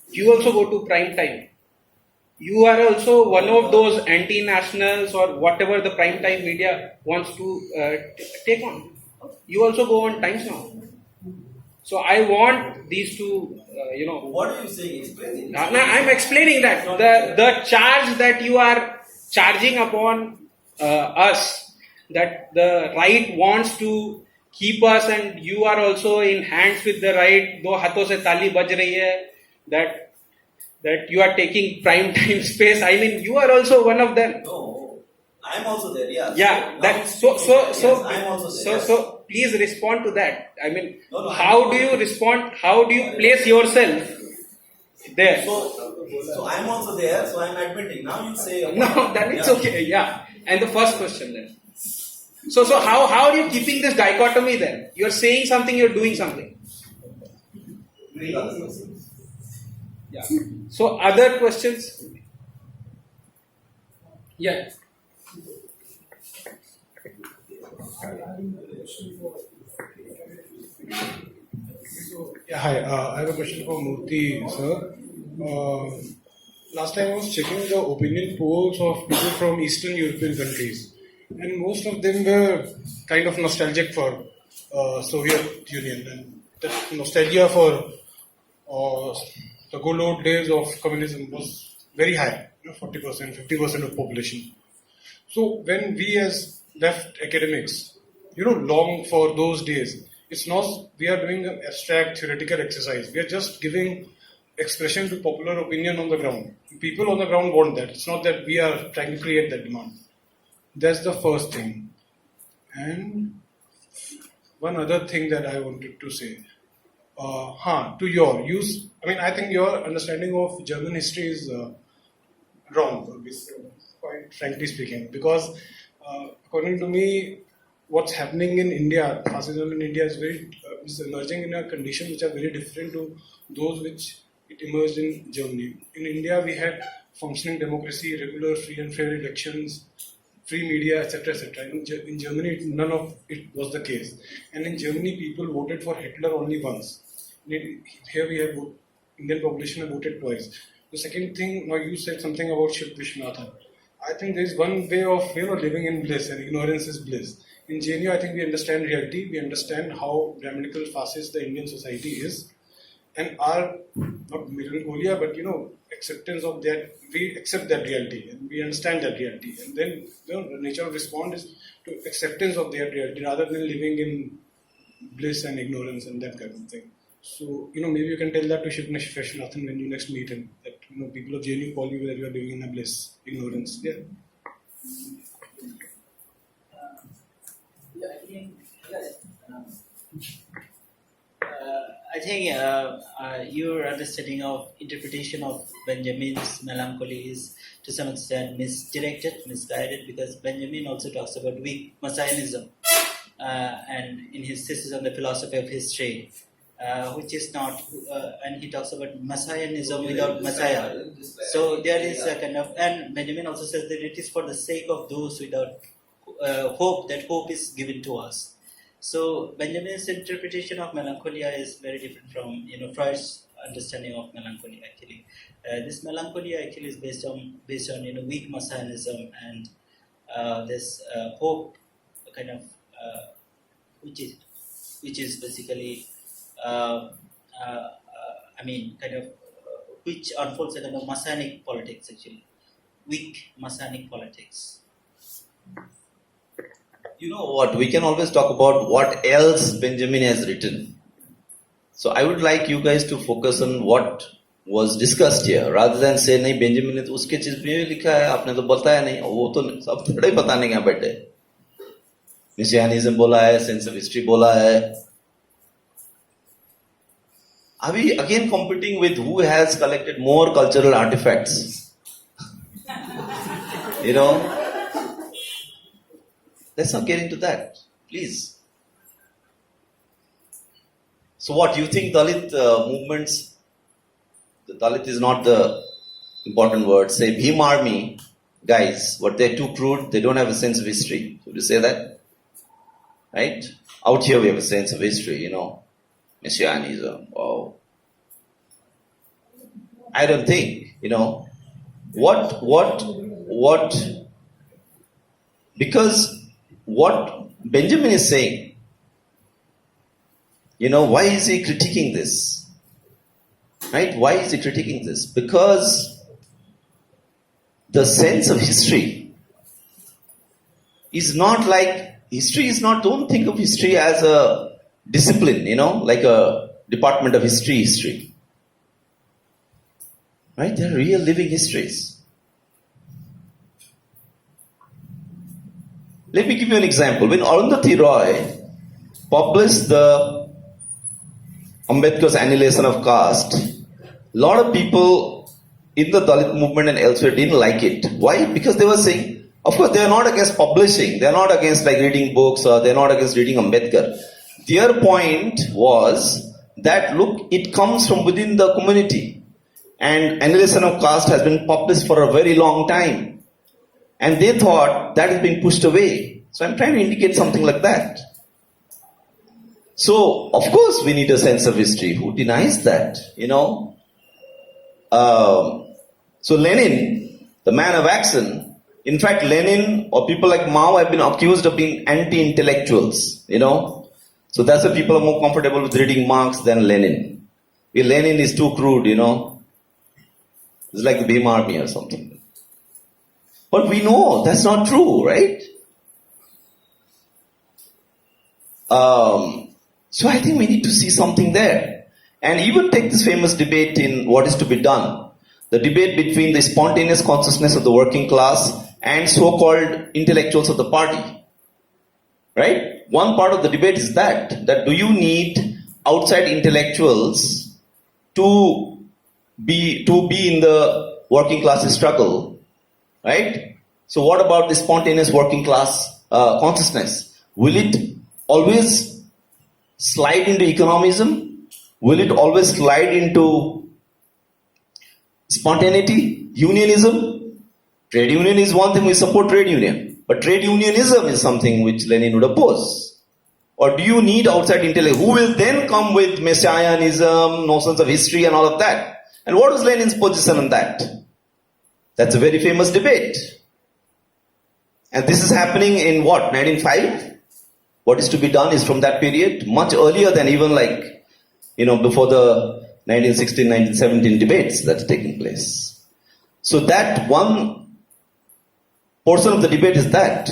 You also go to prime time. You are also one of those anti-nationals or whatever the prime time media wants to take on. You also go on Times Now. So I want these two, What are you saying? Explain. I'm explaining that the charge that you are charging upon us, that the right wants to keep us, and you are also in hands with the right. Do hathon se tali baj rahi hai, that you are taking prime time space. I mean, you are also one of them. No, I'm also there. Yeah. Yeah. Yes, I'm also there. So please respond to that. I mean, No, how do you respond? How do you place yourself there? So I'm also there. So I'm admitting. Now you say. No, then it's okay. Yeah. And the first question then. So how are you keeping this dichotomy then? You're saying something, you're doing something. Yeah. So other questions? Yeah. Yeah, hi. I have a question for Murthy, sir. Last time I was checking the opinion polls of people from Eastern European countries, and most of them were kind of nostalgic for Soviet Union, and that nostalgia for the good old days of communism was very high, 40%, 50% of population. So when we as left academics, long for those days, it's not we are doing an abstract theoretical exercise. We are just giving expression to popular opinion on the ground. People on the ground want that. It's not that we are trying to create that demand. That's the first thing. And one other thing that I wanted to say. To your use, I think your understanding of German history is wrong, quite frankly speaking, because according to me, what's happening in India, fascism in India is emerging in a condition which are very different to those which it emerged in Germany. In India, we had functioning democracy, regular free and fair elections, free media, etc., etc. In Germany, none of it was the case. And in Germany, people voted for Hitler only once. Here we have Indian population have voted twice. The second thing, now you said something about Shiv Vishwanathan. I think there is one way of living in bliss, and ignorance is bliss. In JNU, I think we understand reality. We understand how dramatical fascist the Indian society is, and our not melancholia, but acceptance of that. We accept that reality, and we understand that reality, and then the nature of response is to acceptance of that reality rather than living in bliss and ignorance and that kind of thing. So maybe you can tell that to Shiv Vishwanathan when you next meet him. That people of JNU call you that you are living in a bliss, ignorance. Yeah. I think your understanding of interpretation of Benjamin's melancholy is to some extent misdirected, misguided, because Benjamin also talks about weak messianism, and in his thesis on the philosophy of history, which is not, and he talks about messianism without messiah. So there is a kind of, and Benjamin also says that it is for the sake of those without hope, that hope is given to us. So Benjamin's interpretation of melancholia is very different from Freud's understanding of melancholy. Actually, this melancholy actually is based on weak messianism and this hope, kind of, which is basically which unfolds a kind of messianic politics, actually weak messianic politics. You know what? We can always talk about what else Benjamin has written. So I would like you guys to focus on what was discussed here, rather than say, "नहीं Benjamin ने तो उसके चीज में लिखा है, आपने तो बताया नहीं, वो तो सब थोड़े ही बताने यहाँ बैठे। Messianism बोला है, sense of history बोला है." Are we again competing with who has collected more cultural artifacts? Let's not get into that, please. So what, you think Dalit movements, the Dalit is not the important word, say Bhim army guys, what they're too crude, they don't have a sense of history. Would you say that? Right? Out here we have a sense of history, messianism, wow. I don't think, because what Benjamin is saying, why is he critiquing this? Right? Why is he critiquing this? Because the sense of history is not like, don't think of history as a discipline, like a department of history. Right? They're real living histories. Let me give you an example. When Arundhati Roy published the Ambedkar's Annihilation of Caste, a lot of people in the Dalit movement and elsewhere didn't like it. Why? Because they were saying, of course, they are not against publishing. They are not against reading books, or they are not against reading Ambedkar. Their point was that, look, it comes from within the community. And Annihilation of Caste has been published for a very long time. And they thought that has been pushed away. So I'm trying to indicate something like that. So, of course, we need a sense of history. Who denies that? So Lenin, the man of action, in fact, Lenin or people like Mao have been accused of being anti-intellectuals, So that's why people are more comfortable with reading Marx than Lenin. Lenin is too crude, It's like the Bhim army or something. But we know that's not true, right? So I think we need to see something there. And even take this famous debate in What is to be Done. The debate between the spontaneous consciousness of the working class and so-called intellectuals of the party. Right? One part of the debate is that do you need outside intellectuals to be in the working class struggle? Right? So what about the spontaneous working class consciousness? Will it always slide into economism? Will it always slide into spontaneity? Unionism? Trade union is one thing, we support trade union. But trade unionism is something which Lenin would oppose. Or do you need outside intellect? Who will then come with messianism, notions of history and all of that? And what was Lenin's position on that? That's a very famous debate. And this is happening in what, 1905? What is to be done is from that period, much earlier than even before the 1916, 1917 debates that's taking place. So that one portion of the debate is that.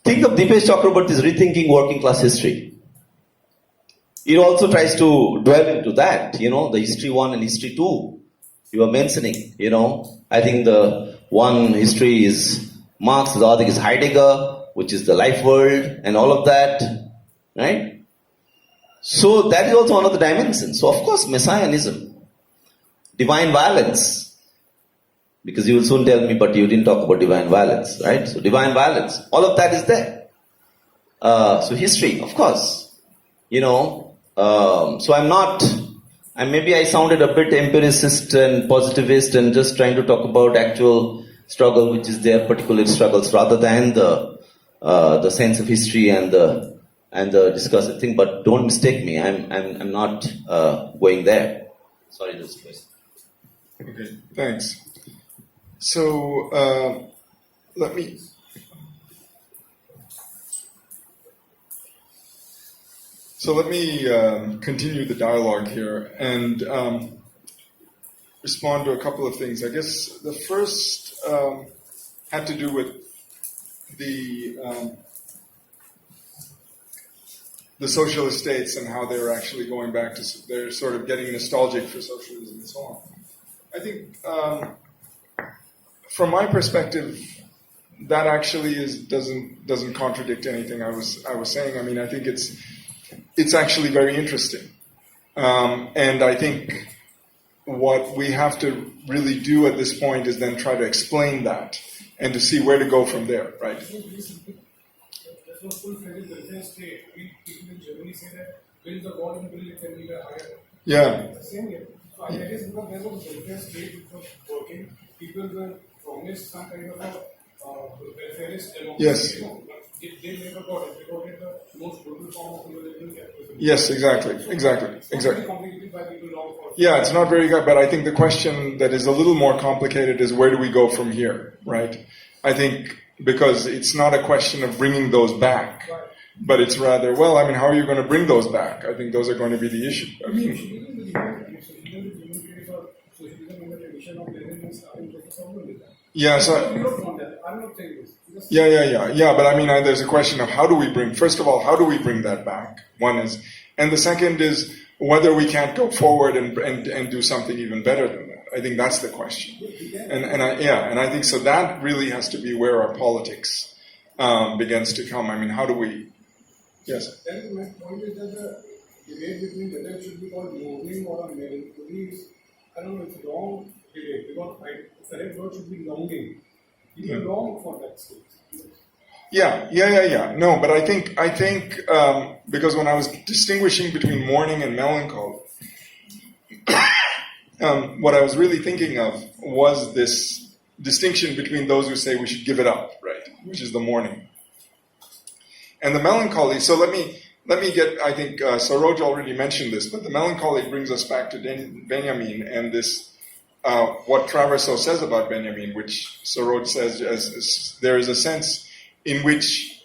Think of Dipesh Chakraborty's Rethinking Working Class History. It also tries to dwell into that, the history 1 and history 2 you were mentioning, I think the one history is Marx, the other is Heidegger, which is the life world and all of that, right? So that is also one of the dimensions. So of course, messianism, divine violence, because you will soon tell me, but you didn't talk about divine violence, right? So divine violence, all of that is there. So history, of course, so maybe I sounded a bit empiricist and positivist and just trying to talk about actual struggle, which is their particular struggles, rather than the sense of history and the discursive thing. But don't mistake me, I'm not going there. Sorry, this question. Okay, thanks. So let me continue the dialogue here and respond to a couple of things. I guess the first had to do with the socialist states and how they're actually going back to, they're sort of getting nostalgic for socialism and so on. I think from my perspective, that actually doesn't contradict anything I was saying. I mean, I think it's actually very interesting, and I think what we have to really do at this point is then try to explain that and to see where to go from there, right? So full-fledged welfare state, people in Germany say that build the wall and build it can be the higher. Yeah. Same here. So I guess because there was a welfare state which was working, people were promised some kind of a welfareist democracy. Yes. You know, but they never got it. They got it the most brutal form of liberal capitalism. Yes, exactly. It's very complicated by people long for. Yeah, it's not very good, but I think the question that is a little more complicated is where do we go from here, right? I think because it's not a question of bringing those back, but it's rather, well, I mean, how are you going to bring those back? I think those are going to be the issue. I mean, yeah, so. I'm not saying this. Yeah, but I mean, there's a question of how do we bring, first of all, how do we bring that back? One is, and the second is whether we can't go forward and do something even better than that. I think that's the question. And I think so that really has to be where our politics begins to come. I mean, how do we, yes? Then my point is that the debate between whether it should be called mourning or a melancholy is, I don't know, it's a wrong debate because the correct word should be longing. You long for that state. Yeah. No, but I think because when I was distinguishing between mourning and melancholy, what I was really thinking of was this distinction between those who say we should give it up, right, which is the mourning, and the melancholy. So let me get. I think Saroj already mentioned this, but the melancholy brings us back to Benjamin and this. What Traverso says about Benjamin, which Saroj says as there is a sense in which,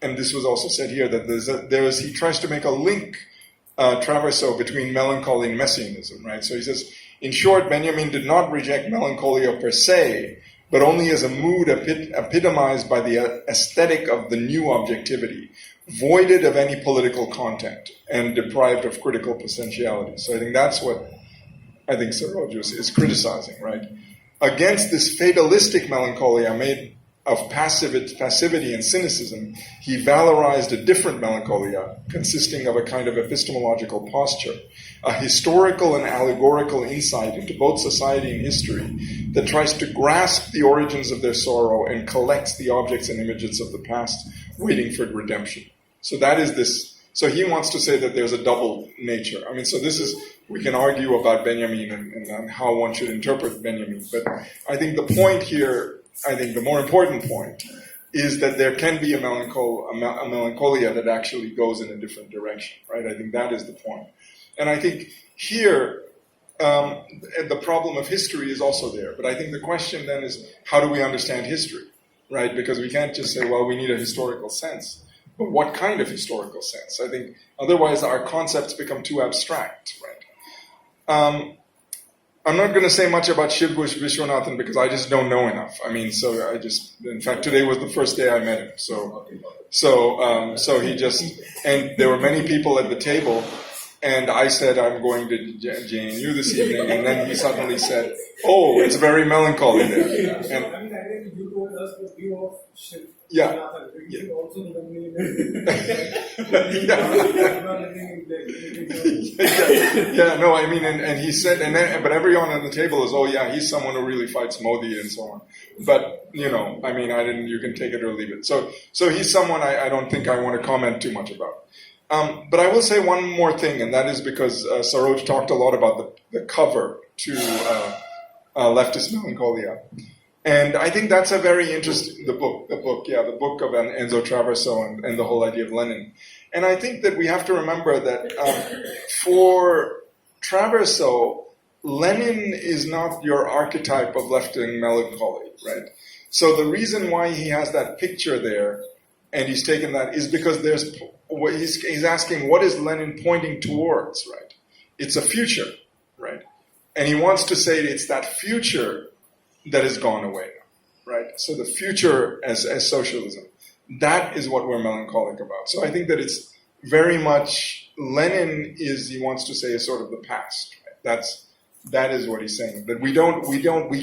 and this was also said here, that he tries to make a link, Traverso, between melancholy and messianism, right? So he says, in short, Benjamin did not reject melancholia per se, but only as a mood epitomized by the aesthetic of the new objectivity, voided of any political content and deprived of critical potentiality. So I think that's what I think Saroj is criticizing, right? Against this fatalistic melancholia made of passivity and cynicism, he valorized a different melancholia consisting of a kind of epistemological posture, a historical and allegorical insight into both society and history that tries to grasp the origins of their sorrow and collects the objects and images of the past, waiting for redemption. So that is this. So he wants to say that there's a double nature. I mean, so this is, we can argue about Benjamin and how one should interpret Benjamin. But I think the point here, I think the more important point, is that there can be a melancholia that actually goes in a different direction, right? I think that is the point. And I think here, the problem of history is also there. But I think the question then is, how do we understand history, right? Because we can't just say, well, we need a historical sense. But what kind of historical sense? I think otherwise our concepts become too abstract, right? I'm not going to say much about Shiv Vishwanathan because I just don't know enough. I mean, so in fact, today was the first day I met him. So he just, and there were many people at the table, and I said, I'm going to JNU this evening, and then he suddenly said, oh, it's very melancholy there. And, I mean, you told us the view of Shiv. Yeah. No, I mean, and he said, but everyone on the table is, oh yeah, he's someone who really fights Modi and so on. But, I mean, you can take it or leave it. So he's someone I don't think I want to comment too much about. But I will say one more thing, and that is because Saroj talked a lot about the cover to Leftist Melancholia. And I think that's a very interesting, the book of Enzo Traverso and the whole idea of Lenin. And I think that we have to remember that for Traverso, Lenin is not your archetype of left-wing melancholy, right? So the reason why he has that picture there, and he's taken that, is because he's asking, what is Lenin pointing towards, right? It's a future, right? And he wants to say it's that future that has gone away now, right? So the future as socialism, that is what we're melancholic about. So I think that it's very much, Lenin he wants to say, is sort of the past, right? That is what he's saying. That we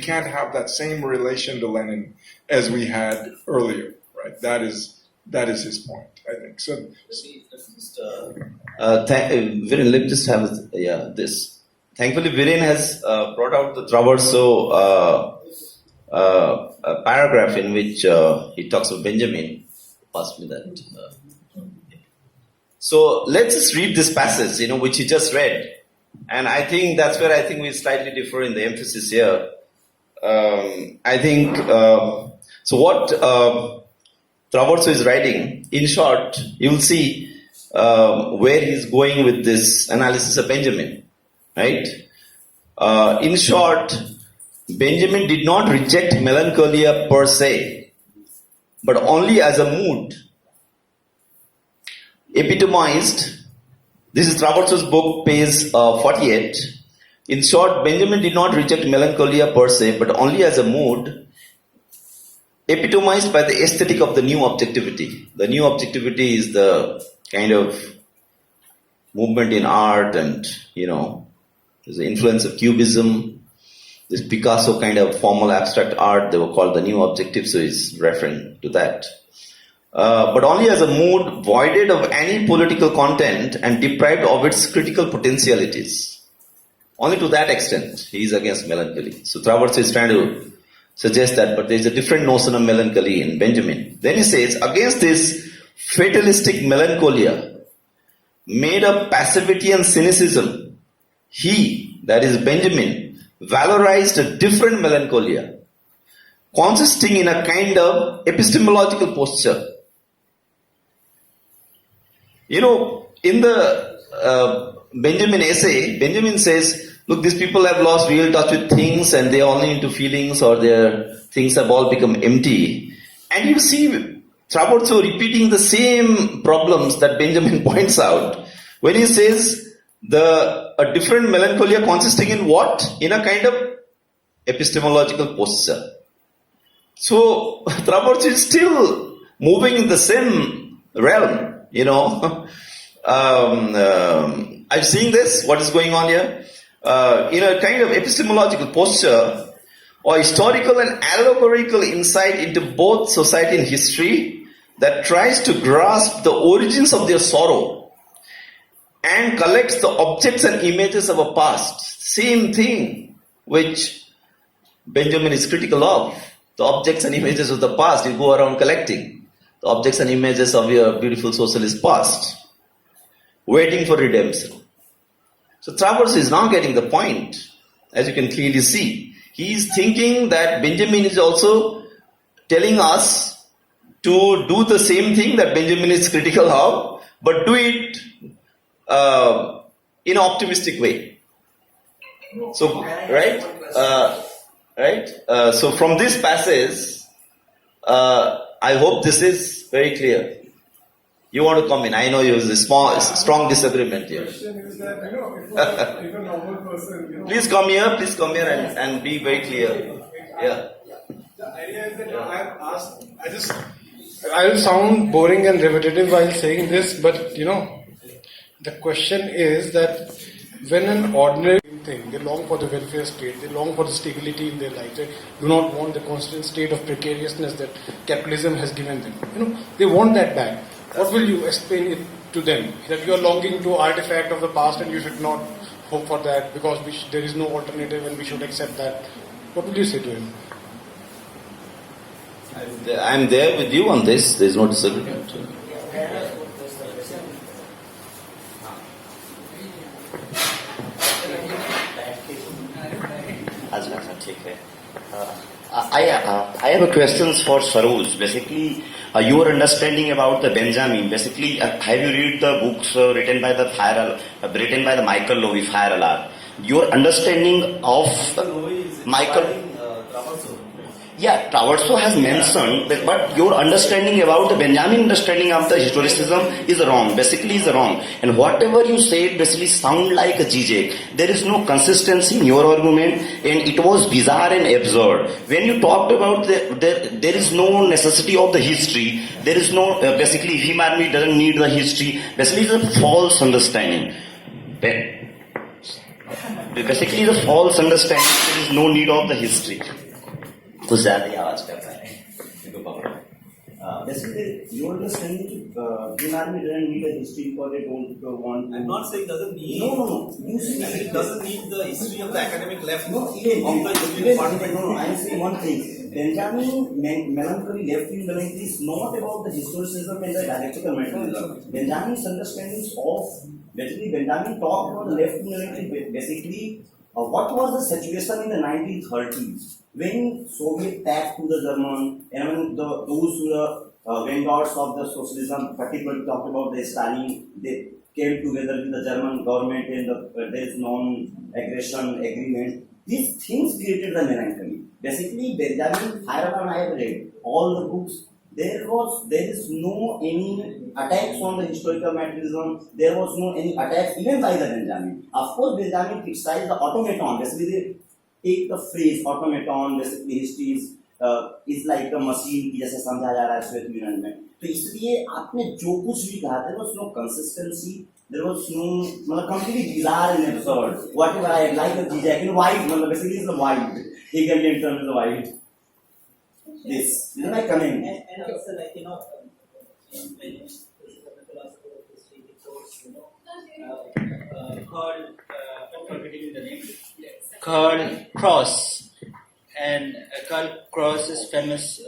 can't have that same relation to Lenin as we had earlier, right? That is his point, I think. So Viren, let me just have this. Thankfully, Viren has brought out the Traverso a paragraph in which he talks of Benjamin. pass me that. So let's just read this passage, which he just read. And I think that's where I think we slightly differ in the emphasis here. I think, so what Traverso is writing, in short, you will see where he's going with this analysis of Benjamin, right? In short, Benjamin did not reject melancholia per se, but only as a mood. Epitomized, this is Traverso's book, page 48. In short, Benjamin did not reject melancholia per se, but only as a mood, epitomized by the aesthetic of the new objectivity. The new objectivity is the kind of movement in art and, there's the influence of Cubism, this Picasso kind of formal abstract art, they were called the new objective, so he's referring to that. But only as a mood voided of any political content and deprived of its critical potentialities. Only to that extent he is against melancholy. So Traverso is trying to suggest that, but there is a different notion of melancholy in Benjamin. Then he says, against this fatalistic melancholia, made of passivity and cynicism, he, that is Benjamin, valorized a different melancholia, consisting in a kind of epistemological posture. In the Benjamin essay, Benjamin says, look, these people have lost real touch with things and they're only into feelings, or their things have all become empty. And you see Traverso repeating the same problems that Benjamin points out when he says a different melancholia consisting in what? In a kind of epistemological posture. So Traverso is still moving in the same realm. I've seen this, what is going on here? In a kind of epistemological posture or historical and allegorical insight into both society and history that tries to grasp the origins of their sorrow and collects the objects and images of a past. Same thing which Benjamin is critical of. The objects and images of the past, you go around collecting the objects and images of your beautiful socialist past, waiting for redemption. So Traverso is now getting the point, as you can clearly see. He is thinking that Benjamin is also telling us to do the same thing that Benjamin is critical of, but do it in an optimistic way. So, right? So from this passage, I hope this is very clear. You want to come in? I know you have a strong disagreement here. Question is that, if a normal person, Please come here and be very clear. Yeah. The idea is that I will sound boring and repetitive while saying this, but the question is that when an ordinary thing, they long for the welfare state, they long for the stability in their life, they do not want the constant state of precariousness that capitalism has given them. They want that back. What will you explain it to them? That you are longing to artifact of the past and you should not hope for that because there is no alternative and we should accept that. What will you say to him? I'm there with you on this. There is no disagreement. I have a questions for Saroj. Basically, your understanding about the Benjamin. Basically, have you read the books written by the Michael Lowy, Fire Alarm? Your understanding of Michael. Yeah, Traverso has mentioned, but your understanding about the Benjamin understanding of the historicism is wrong. Basically, is wrong. And whatever you said basically sound like a jijek. There is no consistency in your argument, and it was bizarre and absurd. When you talked about there is no necessity of the history. There is no basically Bhim army doesn't need the history. Basically, it's a false understanding. Basically, it's a false understanding. There is no need of the history. कुछ ज़्यादा ही आवाज कर रहा है basically you understand Bhim army doesn't need a history because they don't want. I'm not saying doesn't need. No. You see, it doesn't need the history of the academic left. No, even I'm saying one thing. Benjamin melancholy, left-wing melancholy is not about the historicism and the dialectical materialism. Benjamin's understandings of, basically Benjamin talked about the left-wing melancholy, basically what was the situation in the 1930s when Soviet tapped to the German, and when those who were vanguards of the socialism, particularly talked about the Stalin, they came together with the German government and there is non-aggression agreement. These things created the melancholy. Basically, Benjamin Feyerabend, I have read all the books. There is no any attacks on the historical materialism. There was no any attacks even by the Benjamin. Of course, Benjamin criticized the automaton. Basically, they take the phrase automaton. Basically, history is like a machine की जैसे समझा जा रहा है श्वेत विवरण में. तो इसलिए आपने जो कुछ भी कहा, there was no consistency. There was no, completely bizarre and absurd. Whatever I like a Zizek in white, basically it's the white. Hegelian term is the white. This is my comment. And also, like, when you the philosopher of history, he quotes, I'm forgetting the name, Karl Kraus. And Karl Kraus's famous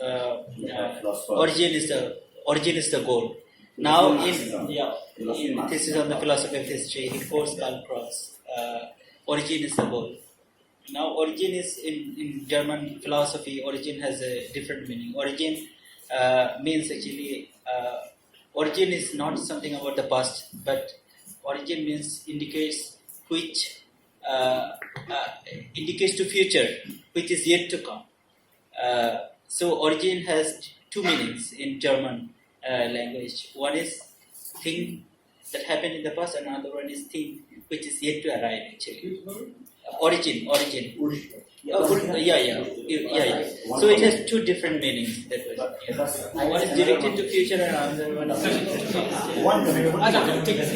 origin is the goal. Now, this is on the philosophy of history. He quotes Karl Kraus. Origin is the goal. Now, origin is in German philosophy. Origin has a different meaning. Origin means actually. Origin is not something about the past, but origin means indicates to future, which is yet to come. So, origin has two meanings in German language. One is thing that happened in the past, and another one is thing which is yet to arrive. Actually, origin. Yeah. So it has two different meanings. That was, one is directed to future, and another one is directed to past.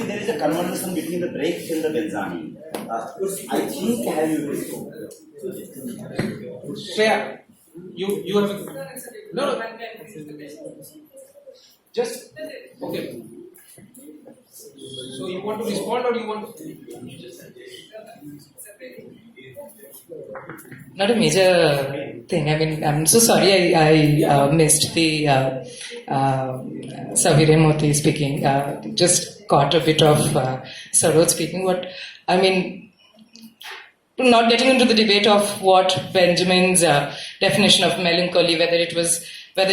There is a conversation between the Brecht and the Benjamin. I think have you read So yeah, you have no. Just okay. So you want to respond or you want? Not a major thing. I mean, I'm so sorry I missed the Sir Viren Murthy speaking. Just caught a bit of Saroj speaking. What I mean, not getting into the debate of what Benjamin's definition of melancholy, whether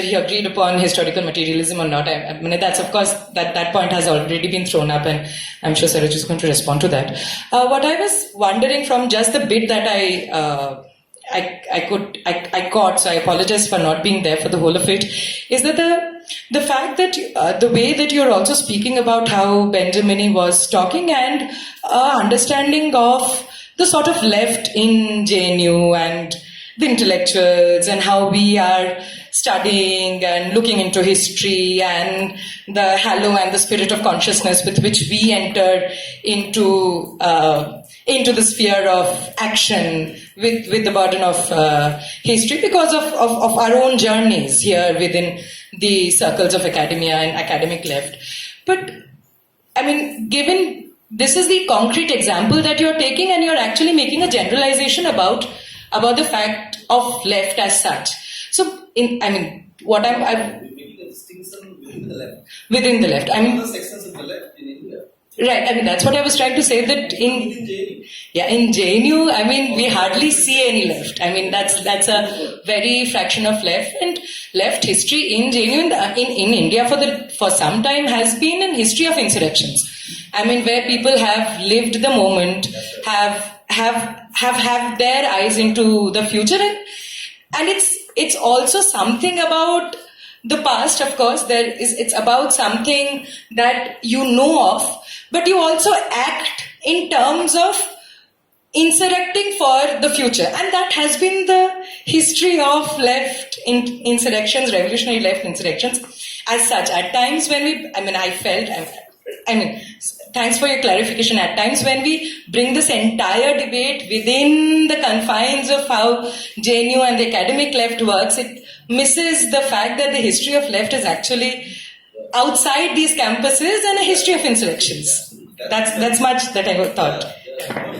he agreed upon historical materialism or not. I mean, that's of course that point has already been thrown up, and I'm sure Saroj is going to respond to that. What I was wondering from just the bit that I caught, so I apologize for not being there for the whole of it, is that the fact that the way that you're also speaking about how Benjamin was talking and understanding of the sort of left in JNU and the intellectuals and how we are studying and looking into history and the halo and the spirit of consciousness with which we enter into the sphere of action with the burden of history because of our own journeys here within the circles of academia and academic left. But, I mean, given this is the concrete example that you're taking and you're actually making a generalization about the fact of left as such. So, what I'm making a distinction within the left. Within the left. I mean, the sections of the left in India. Right, I mean, that's what I was trying to say, that in JNU, I mean, we hardly see any left. I mean, that's a very fraction of left, and left history in JNU in India for some time has been an history of insurrections. I mean, where people have lived the moment, have their eyes into the future, and it's also something about the past, of course. It's about something that you know of, but you also act in terms of insurrecting for the future, and that has been the history of left insurrections, revolutionary left insurrections as such. At times when thanks for your clarification. At times when we bring this entire debate within the confines of how JNU and the academic left works, it misses the fact that the history of left is actually outside these campuses and a history of insurrections. That's much that I thought.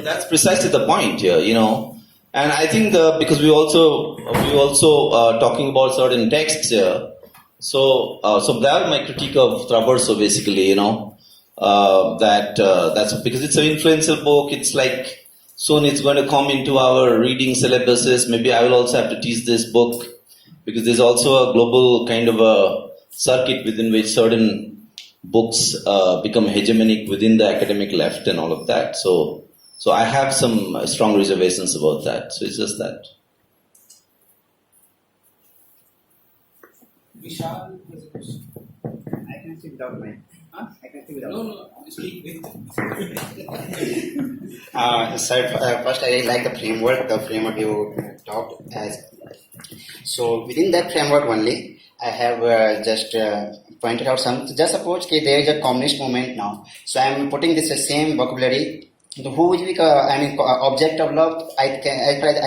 That's precisely the point here, And I think because we also talking about certain texts here. So that was my critique of Traverso, basically, that's because it's an influential book. It's like soon it's going to come into our reading syllabuses. Maybe I will also have to teach this book because there's also a global kind of a circuit within which certain books become hegemonic within the academic left and all of that. So I have some strong reservations about that. So it's just that. Vishal has a question. I can speak without mic. Huh? I can speak without No, speak with. Sir, first I like the framework you talked as. So within that framework only, I have just pointed out some. Just suppose that there is a communist movement now. So I am putting this same vocabulary. Who is the object of love? I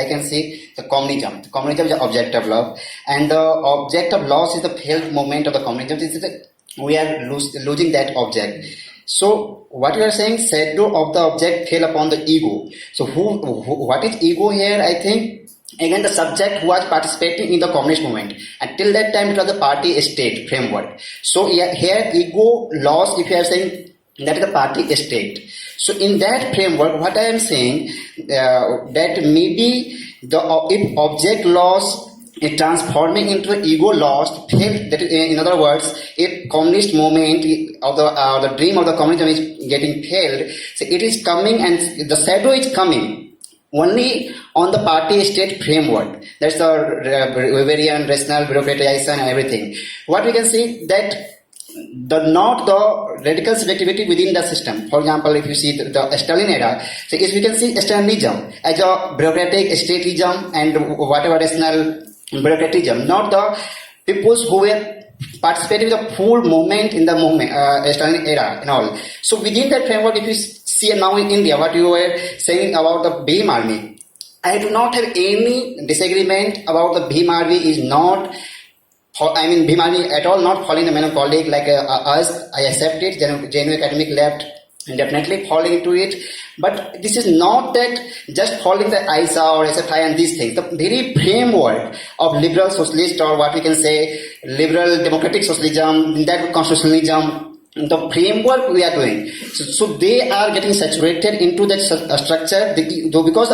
can say the communism. The communism is the object of love, and the object of loss is the failed movement of the communism. We are losing that object. So what you are saying, shadow of the object fell upon the ego. So what is ego here? I think again the subject who was participating in the communist movement. Until that time it was the party state framework. So here ego loss, if you are saying that is the party state. So in that framework, what I am saying that maybe if object loss is transforming into ego lost, that in other words, if communist movement of the dream of the communism is getting failed, so it is coming and the shadow is coming only on the party state framework. That's the Weberian rational bureaucratization and everything. What we can see that not the radical subjectivity within the system. For example, if you see the Stalin era, so if we can see Stalinism as a bureaucratic statism and whatever rational bureaucratism, not the peoples who were participating in the full movement in the movement Stalin era and all. So within that framework, if you see now in India, what you were saying about the Bhim army, I do not have any disagreement about the Bhim army is not. Bhim army at all not following the melancholic like us. I accept it. JNU academic left definitely falling into it. But this is not that just following the ISA or SFI and these things. The very framework of liberal socialist or what we can say liberal democratic socialism, that constitutionalism, the framework we are doing. So they are getting saturated into that structure because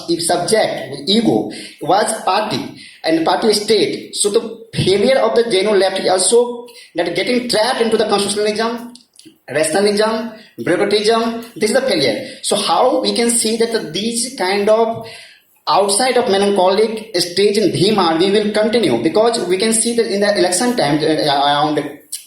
the subject, ego, was party and party state. So the failure of the JNU left is also that getting trapped into the constitutionalism, rationalism, bureaucratism. This is the failure. So how we can see that these kind of outside of melancholic stage in Bhim army will continue, because we can see that in the election time around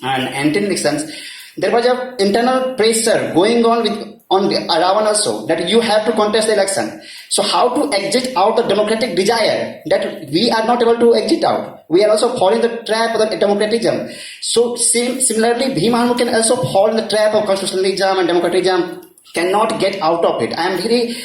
anti-elections, there was an internal pressure going on around also that you have to contest the election. So how to exit out the democratic desire that we are not able to exit out. We are also falling the trap of the democratism. So similarly, Bhim army can also fall in the trap of constitutionalism and democratism, cannot get out of it. I am very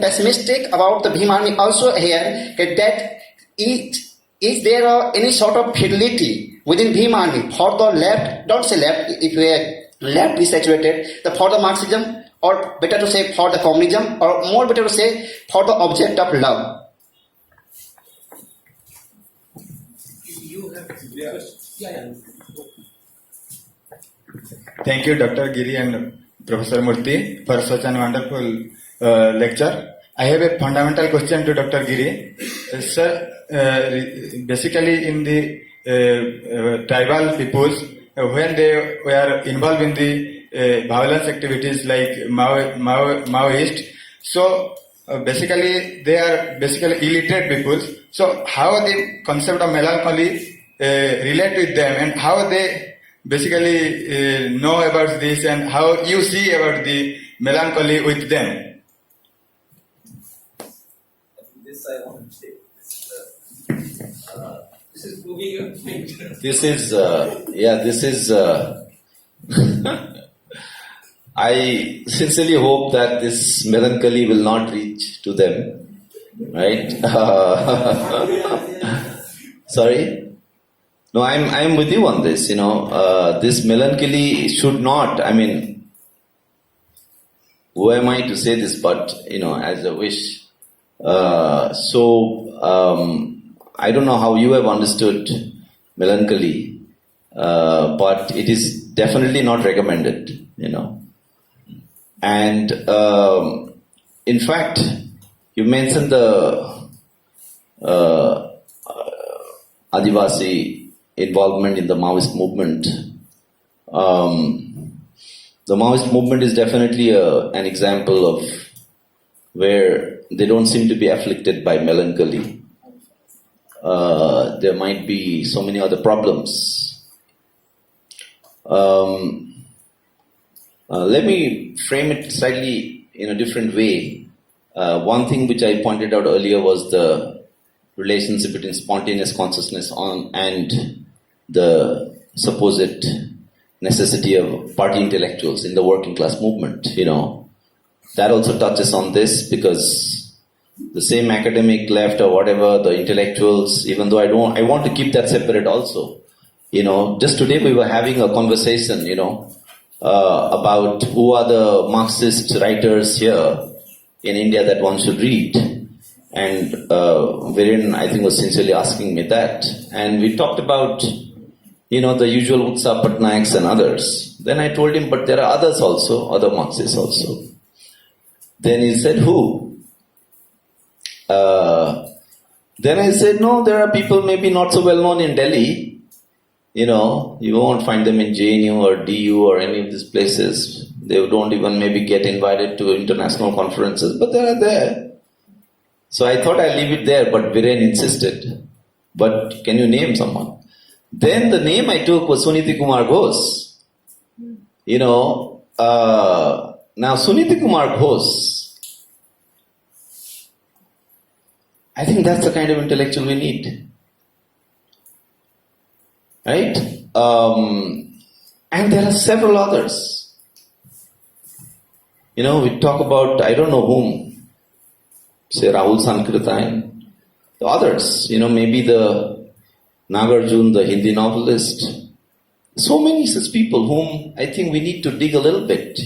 pessimistic about the Bhim army also here, that is there any sort of fidelity within Bhim army for the left, don't say left, if we are left is saturated, for the Marxism, or better to say for the communism, or more better to say for the object of love. You have yeah. Thank you, Dr. Giri and Professor Murthy, for such a wonderful lecture. I have a fundamental question to Dr. Giri. Sir, basically in the tribal peoples, when they were involved in the violence activities like Maoist, so basically they are basically illiterate peoples. So how the concept of melancholy relate with them, and how they basically know about this, and how you see about the melancholy with them? This I want to say. This is proving your point. This is. I sincerely hope that this melancholy will not reach to them, right? Sorry. No, I'm with you on this. This melancholy should not. Who am I to say this? But as a wish, I don't know how you have understood melancholy, but it is definitely not recommended, And in fact, you mentioned the Adivasi involvement in the Maoist movement. The Maoist movement is definitely an example of where they don't seem to be afflicted by melancholy. There might be so many other problems. Let me frame it slightly in a different way. One thing which I pointed out earlier was the relationship between spontaneous consciousness and the supposed necessity of party intellectuals in the working class movement. That also touches on this, because the same academic left or whatever, the intellectuals, even though I want to keep that separate also. Just today we were having a conversation, about who are the Marxist writers here in India that one should read. And Viren, I think, was sincerely asking me that. And we talked about, the usual Utsa Patnaiks and others. Then I told him, but there are others also, other Marxists also. Then he said, who? Then I said, no, there are people maybe not so well known in Delhi. You won't find them in JNU or DU or any of these places. They don't even maybe get invited to international conferences, but they are there. So I thought I'd leave it there, but Viren insisted. But can you name someone? Then the name I took was Suniti Kumar Ghosh. Now Suniti Kumar Ghosh, I think that's the kind of intellectual we need. Right? And there are several others. We talk about, I don't know whom, say Rahul Sankrita and the others, maybe the Nagarjun, the Hindi novelist. So many such people whom I think we need to dig a little bit,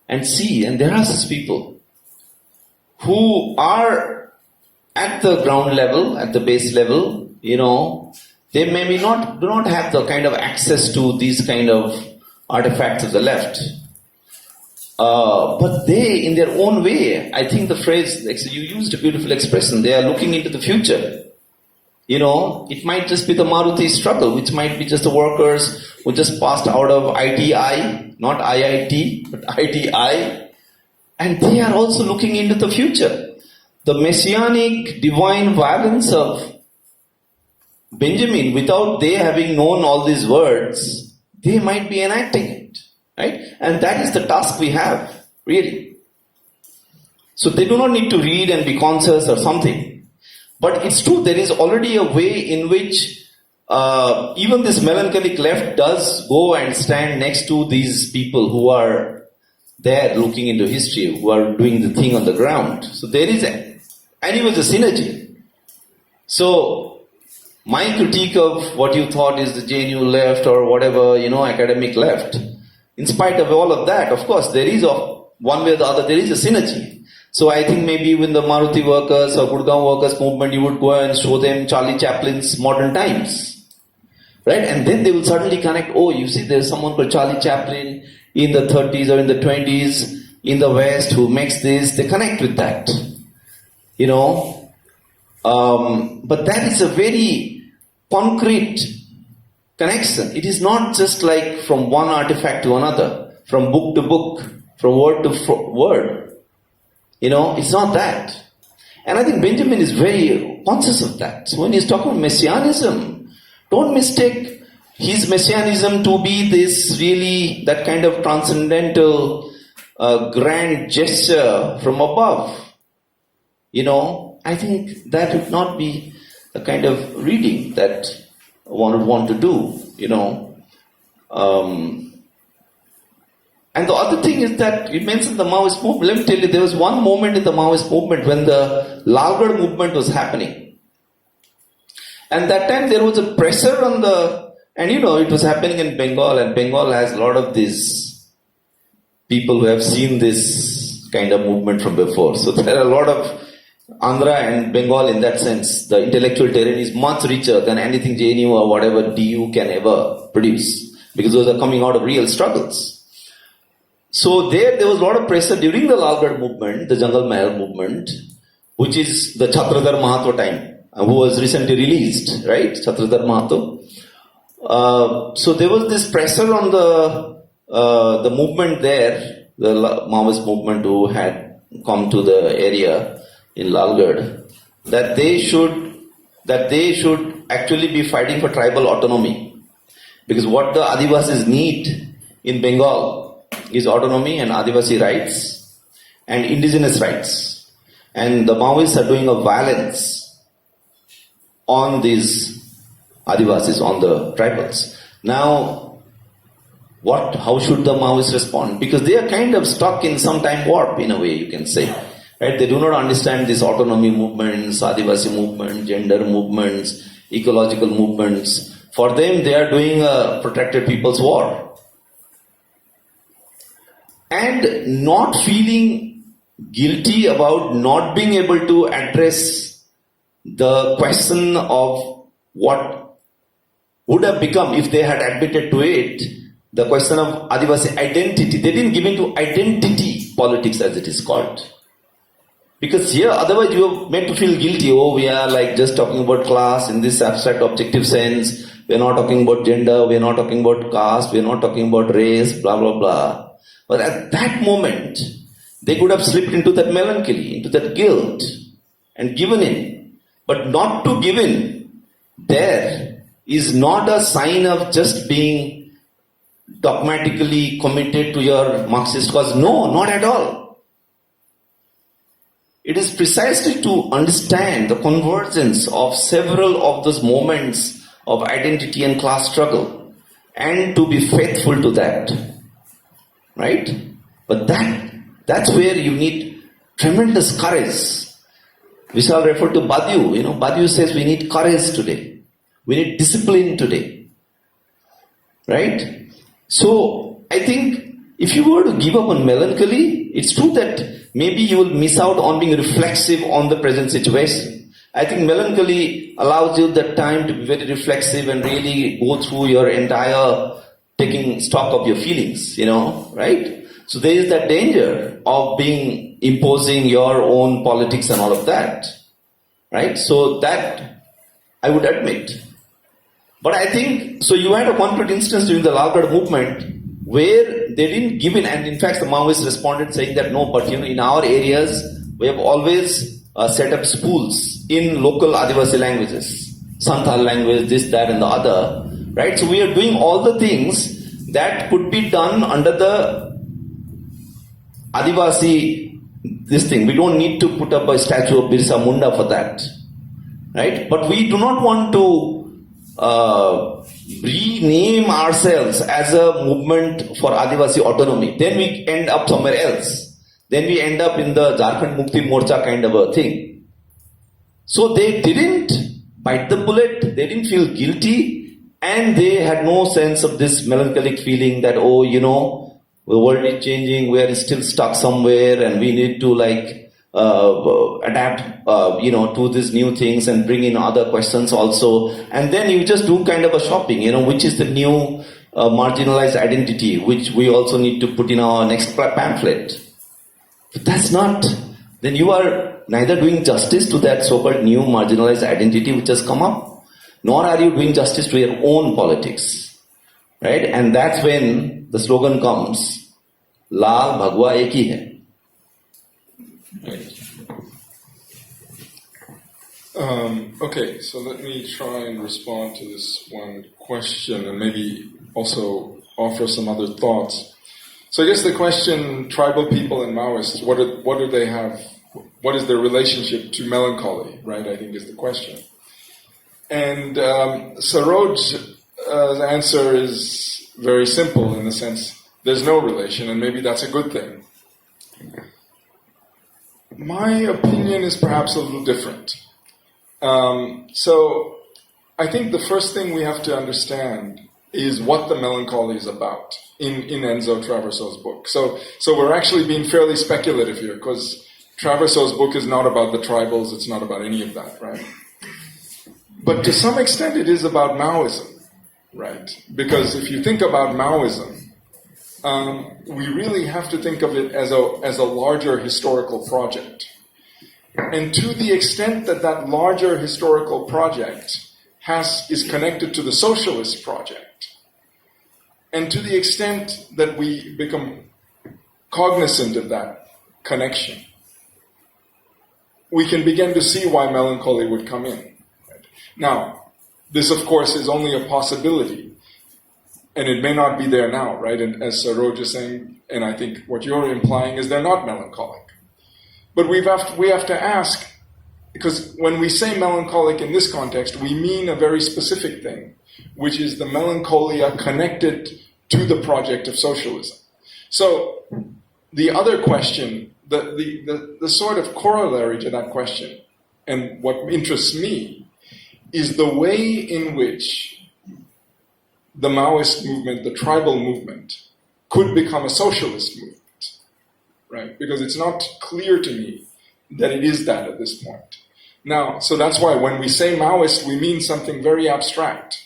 and see. And there are such people who are at the ground level, at the base level, they maybe do not have the kind of access to these kind of artifacts of the left. But they, in their own way, I think the phrase, you used a beautiful expression, they are looking into the future. It might just be the Maruti struggle, which might be just the workers who just passed out of ITI, not IIT, but ITI, and they are also looking into the future. The messianic divine violence of Benjamin, without they having known all these words, they might be enacting it, right? And that is the task we have, really. So they do not need to read and be conscious or something. But it's true, there is already a way in which even this melancholic left does go and stand next to these people who are there looking into history, who are doing the thing on the ground. So there is a synergy. So my critique of what you thought is the JNU left or whatever, academic left, in spite of all of that, of course, there is one way or the other, there is a synergy. So I think maybe when the Maruti workers or Gurgaon workers movement, you would go and show them Charlie Chaplin's Modern Times, right? And then they will suddenly connect, oh, you see there's someone called Charlie Chaplin in the 30s or in the 20s in the West who makes this, they connect with that, but that is a very concrete connection. It is not just like from one artifact to another, from book to book, from word to word. It's not that. And I think Benjamin is very conscious of that. So when he's talking about messianism, don't mistake his messianism to be this really, that kind of transcendental, grand gesture from above. I think that would not be the kind of reading that one would want to do, And the other thing is that you mentioned the Maoist movement. Let me tell you, there was one moment in the Maoist movement when the Lalgarh movement was happening. And that time there was a pressure on it was happening in Bengal, and Bengal has a lot of these people who have seen this kind of movement from before. So there are a lot of Andhra and Bengal in that sense, the intellectual terrain is much richer than anything JNU or whatever DU can ever produce, because those are coming out of real struggles. So there was a lot of pressure during the Lalgarh movement, the Jungle Mahal movement, which is the Chhatradhar Mahato time, who was recently released, right? Chhatradhar Mahato. So there was this pressure on the movement there, the Maoist movement who had come to the area in Lalgarh, that they should actually be fighting for tribal autonomy, because what the Adivasis need in Bengal is autonomy and Adivasi rights and indigenous rights, and the Maoists are doing a violence on these Adivasis, on the tribals. Now, how should the Maoists respond? Because they are kind of stuck in some time warp, in a way you can say. Right? They do not understand these autonomy movements, Adivasi movements, gender movements, ecological movements. For them, they are doing a protracted people's war. And not feeling guilty about not being able to address the question of what would have become, if they had admitted to it, the question of Adivasi identity. They didn't give into identity politics, as it is called. Because here, otherwise you are made to feel guilty. Oh, we are like just talking about class in this abstract objective sense. We are not talking about gender. We are not talking about caste. We are not talking about race, blah, blah, blah. But at that moment, they could have slipped into that melancholy, into that guilt, and given in. But not to give in there is not a sign of just being dogmatically committed to your Marxist cause. No, not at all. It is precisely to understand the convergence of several of those moments of identity and class struggle, and to be faithful to that. Right? But that's where you need tremendous courage. Vishal referred to Badiou. Badiou says we need courage today. We need discipline today. Right? So, I think if you were to give up on melancholy, it's true that maybe you will miss out on being reflexive on the present situation. I think melancholy allows you that time to be very reflexive and really go through your entire taking stock of your feelings, right? So there is that danger of imposing your own politics and all of that, right? So that I would admit. But I think, so you had a concrete instance during the Lalgarh movement where they didn't give in, and in fact the Maoists responded saying that no, but in our areas we have always set up schools in local Adivasi languages, Santhal language, this, that and the other, right? So we are doing all the things that could be done under the Adivasi, this thing. We don't need to put up a statue of Birsa Munda for that, right? But we do not want to rename ourselves as a movement for Adivasi autonomy. Then we end up somewhere else. Then we end up in the Jharkhand Mukti Morcha kind of a thing. So they didn't bite the bullet, they didn't feel guilty, and they had no sense of this melancholic feeling that, the world is changing, we are still stuck somewhere and we need to adapt, to these new things and bring in other questions also. And then you just do kind of a shopping, which is the new marginalized identity, which we also need to put in our next pamphlet. But that's not, then you are neither doing justice to that so-called new marginalized identity which has come up, nor are you doing justice to your own politics. Right? And that's when the slogan comes, Lal Bhagwa Ek Hi Hai. Right. Okay, so let me try and respond to this one question and maybe also offer some other thoughts. So I guess the question, tribal people and Maoists, what do they have, what is their relationship to melancholy, right, I think is the question. And Saroj's answer is very simple in the sense there's no relation, and maybe that's a good thing. My opinion is perhaps a little different. So I think the first thing we have to understand is what the melancholy is about in Enzo Traverso's book. So we're actually being fairly speculative here, because Traverso's book is not about the tribals, it's not about any of that, right? But to some extent it is about Maoism, right? Because if you think about Maoism, we really have to think of it as a larger historical project. And to the extent that that larger historical project is connected to the socialist project, and to the extent that we become cognizant of that connection, we can begin to see why melancholy would come in. Now, this of course is only a possibility, and it may not be there now, right? And as Saroj is saying, and I think what you're implying is they're not melancholic. But we have to ask, because when we say melancholic in this context, we mean a very specific thing, which is the melancholia connected to the project of socialism. So the other question, the sort of corollary to that question, and what interests me, is the way in which the Maoist movement, the tribal movement, could become a socialist movement. Right? Because it's not clear to me that it is that at this point. Now, so that's why when we say Maoist, we mean something very abstract,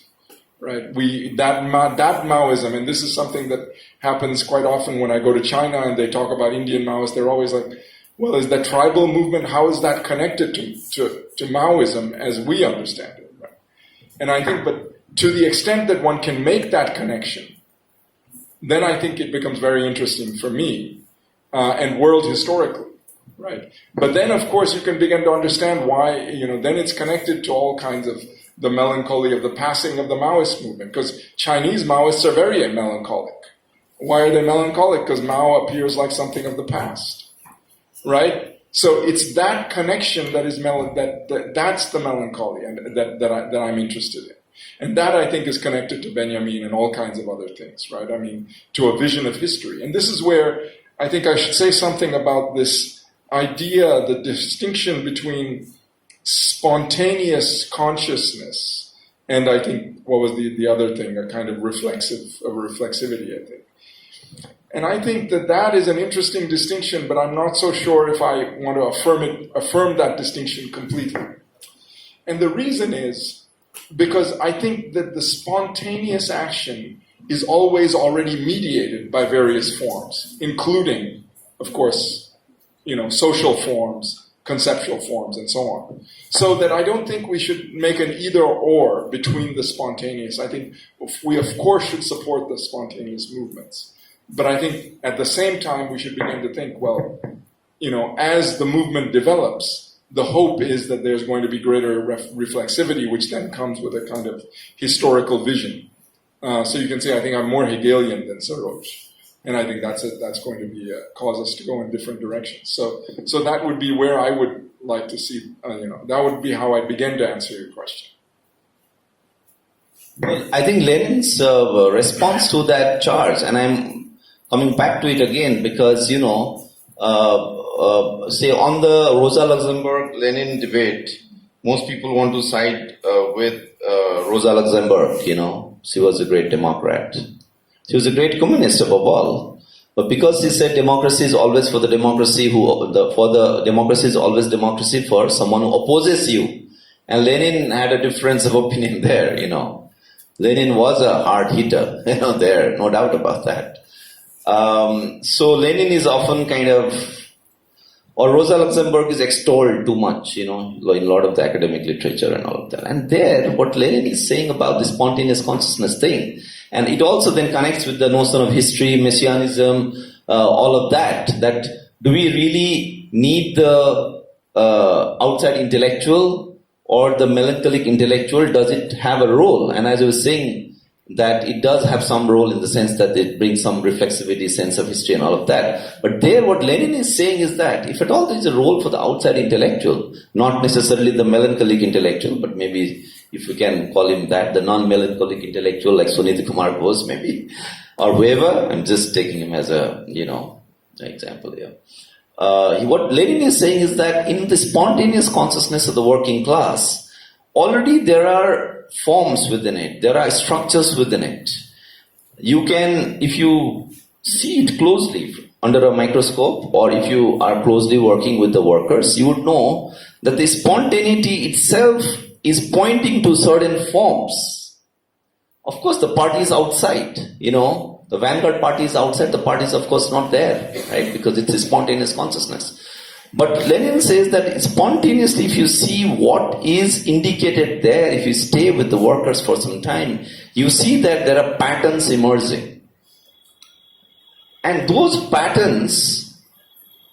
right? That Maoism, and this is something that happens quite often when I go to China and they talk about Indian Maoists, they're always like, well, is that tribal movement, how is that connected to Maoism as we understand it, right? And I think, but to the extent that one can make that connection, then I think it becomes very interesting for me, and world historically, right? But then, of course, you can begin to understand why, then it's connected to all kinds of the melancholy of the passing of the Maoist movement, because Chinese Maoists are very melancholic. Why are they melancholic? Because Mao appears like something of the past, right? So it's that connection that is that's the melancholy and that I'm interested in. And that, I think, is connected to Benjamin and all kinds of other things, right? I mean, to a vision of history. And this is where I think I should say something about this idea, the distinction between spontaneous consciousness and, I think, what was the other thing, a kind of reflexivity, I think. And I think that is an interesting distinction, but I'm not so sure if I want to affirm that distinction completely. And the reason is because I think that the spontaneous action is always already mediated by various forms, including, of course, social forms, conceptual forms, and so on. So that I don't think we should make an either or between the spontaneous. I think we, of course, should support the spontaneous movements. But I think at the same time, we should begin to think, well, as the movement develops, the hope is that there's going to be greater reflexivity, which then comes with a kind of historical vision. So you can say, I think I'm more Hegelian than Saroj. And I think that's going to be cause us to go in different directions. So that would be where I would like to see, that would be how I begin to answer your question. Well, I think Lenin's response to that charge, and I'm coming back to it again because, say on the Rosa Luxemburg-Lenin debate, most people want to side with Rosa Luxemburg, She was a great Democrat. She was a great communist above all. But because he said democracy is always for the democracy democracy is always democracy for someone who opposes you. And Lenin had a difference of opinion there, Lenin was a hard hitter, there, no doubt about that. So Lenin is often or Rosa Luxemburg is extolled too much, in a lot of the academic literature and all of that. And there, what Lenin is saying about the spontaneous consciousness thing, and it also then connects with the notion of history, messianism, all of that do we really need the outside intellectual or the melancholic intellectual? Does it have a role? And as I was saying, that it does have some role in the sense that it brings some reflexivity, sense of history and all of that. But there what Lenin is saying is that if at all there is a role for the outside intellectual, not necessarily the melancholic intellectual, but maybe if we can call him that, the non-melancholic intellectual like Sunita Kumar Bose maybe, or whoever, I'm just taking him as a, example here. What Lenin is saying is that in the spontaneous consciousness of the working class, already there are forms within it, there are structures within it. You can, if you see it closely, under a microscope, or if you are closely working with the workers, you would know that the spontaneity itself is pointing to certain forms. Of course, the party is outside, the vanguard party is outside, the party is of course not there, right? Because it's a spontaneous consciousness. But Lenin says that spontaneously, if you see what is indicated there, if you stay with the workers for some time, you see that there are patterns emerging. And those patterns,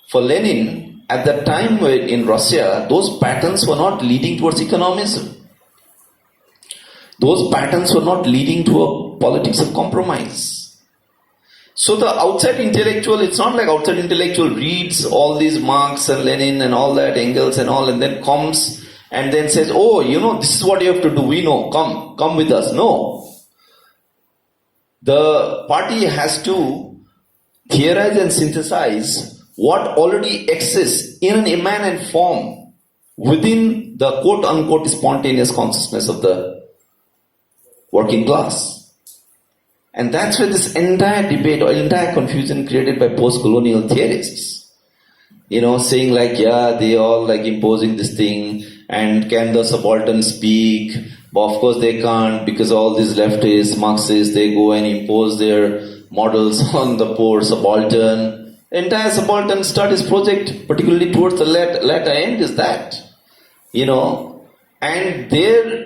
for Lenin, at that time in Russia, those patterns were not leading towards economism. Those patterns were not leading to a politics of compromise. So the outside intellectual, it's not like outside intellectual reads all these Marx and Lenin and all that, Engels and all, and then comes and then says, oh, this is what you have to do, we know, come with us. No. The party has to theorize and synthesize what already exists in an immanent form within the quote-unquote spontaneous consciousness of the working class. And that's where this entire debate or entire confusion created by post-colonial theorists, saying like, they all like imposing this thing, and can the subaltern speak? But of course they can't, because all these leftists, Marxists, they go and impose their models on the poor subaltern. Entire subaltern studies project, particularly towards the latter end, is that, and their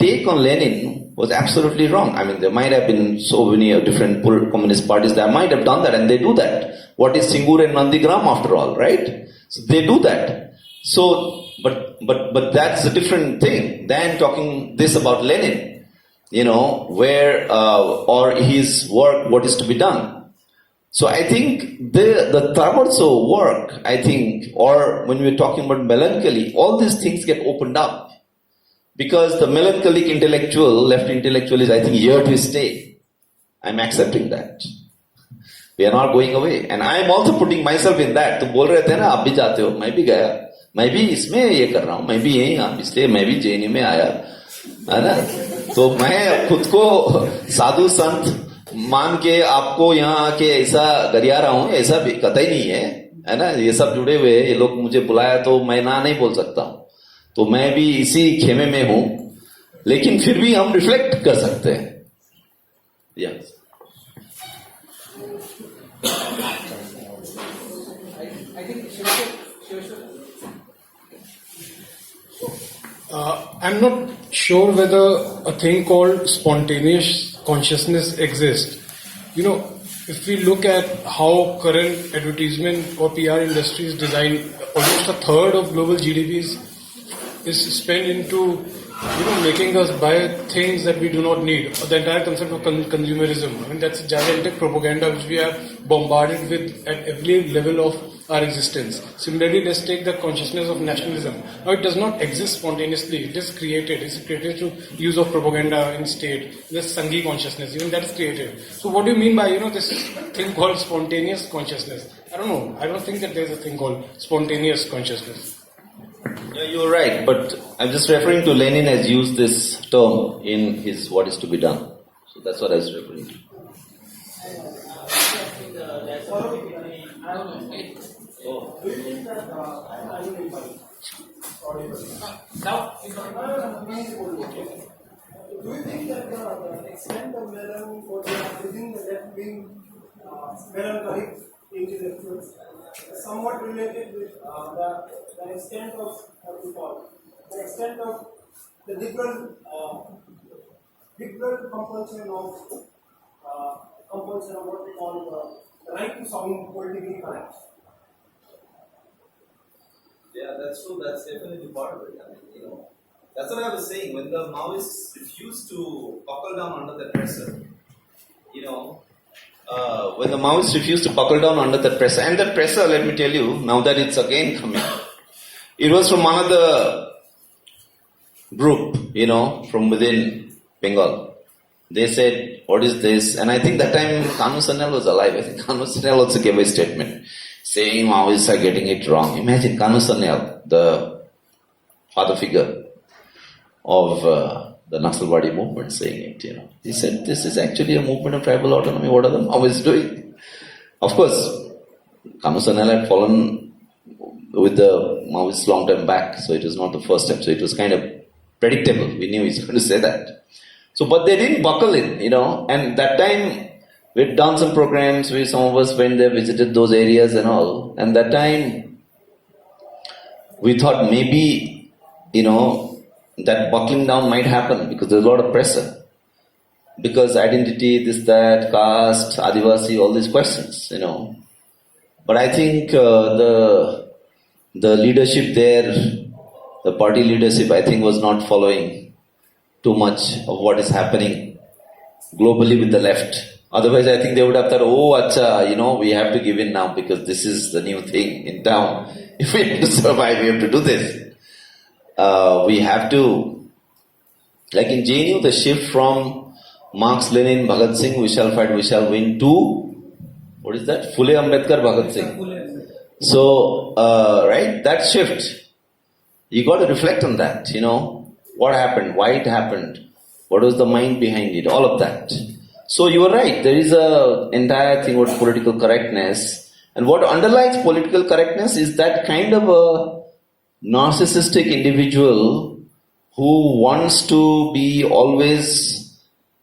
take on Lenin was absolutely wrong. I mean, there might have been so many different communist parties that might have done that, and they do that. What is Singur and Nandigram after all, right? So they do that. So, but that's a different thing than talking this about Lenin, where, or his work, what is to be done. So I think the Traverso work, or when we're talking about melancholy, all these things get opened up. Because the melancholic intellectual, left intellectual is, here to stay. I'm accepting that. We are not going away. And I am also putting myself in that. तो बोल रहे थे ना, आप भी जाते हो, मैं भी गया, मैं भी इसमें ये कर रहा हूँ, मैं भी यहीं, इसलिए मैं भी JNU में आया, है ना? तो मैं खुद को साधु संत मान के आपको यहाँ आके ऐसा गरिया रहा हूँ, ऐसा भी कतई नहीं है ना? ये सब जुड़े हुए, ये लोग मुझे बुलाया तो मैं ना नहीं बोल सकता हूँ. तो मैं भी इसी खेमे में हूं, लेकिन फिर भी हम रिफ्लेक्ट कर सकते हैं. Yes. I'm not sure whether a thing called spontaneous consciousness exists. If we look at how current advertisement or PR industry is designed, almost a third of global GDPs is spent into making us buy things that we do not need. The entire concept of consumerism. I mean, that's gigantic propaganda which we are bombarded with at every level of our existence. Similarly, let's take the consciousness of nationalism. Now, it does not exist spontaneously. It is created. It's created through use of propaganda in state. This Sanghi consciousness, even that is created. So what do you mean by, this thing called spontaneous consciousness? I don't know. I don't think that there's a thing called spontaneous consciousness. Yeah, you're right, but I'm just referring to Lenin has used this term in his What is to be done. So that's what I was referring to. Do you think that the extent of melancholy within the left-wing melancholic intellectuals is somewhat related with the extent of what we call the extent of the liberal compulsion of what we call the right to sound politically correct? Yeah, that's true. That's definitely part of it. I mean, that's what I was saying. When the Maoists refused to buckle down under that pressure, when the Maoists refused to buckle down under that pressure, and that pressure, let me tell you, now that it's again coming, it was from another group, from within Bengal. They said, what is this? And I think that time Kanu Sanal was alive. I think Kanu Sanal also gave a statement saying Maoists are getting it wrong. Imagine Kanu Sanal, the father figure of the Naxalbari movement, saying it, He said, this is actually a movement of tribal autonomy. What are the Maoists doing? Of course, Kamusanel had fallen with the Maoists long time back, so it was not the first step. So it was kind of predictable. We knew he's going to say that. So, but they didn't buckle in, and that time we'd done some programs, some of us went there, visited those areas and all, and that time we thought maybe, that buckling down might happen because there's a lot of pressure. Because identity, this, that, caste, Adivasi, all these questions, But I think the leadership there, the party leadership, I think was not following too much of what is happening globally with the left. Otherwise, I think they would have thought, acha, we have to give in now because this is the new thing in town. If we have to survive, we have to do this. We have to, like in JNU, the shift from Marx, Lenin, Bhagat Singh, we shall fight, we shall win, to, what is that? Phule Ambedkar, Bhagat Singh. So, right, that shift, you got to reflect on that, what happened, why it happened, what was the mind behind it, all of that. So you are right, there is a entire thing about political correctness, and what underlies political correctness is that kind of a narcissistic individual who wants to be always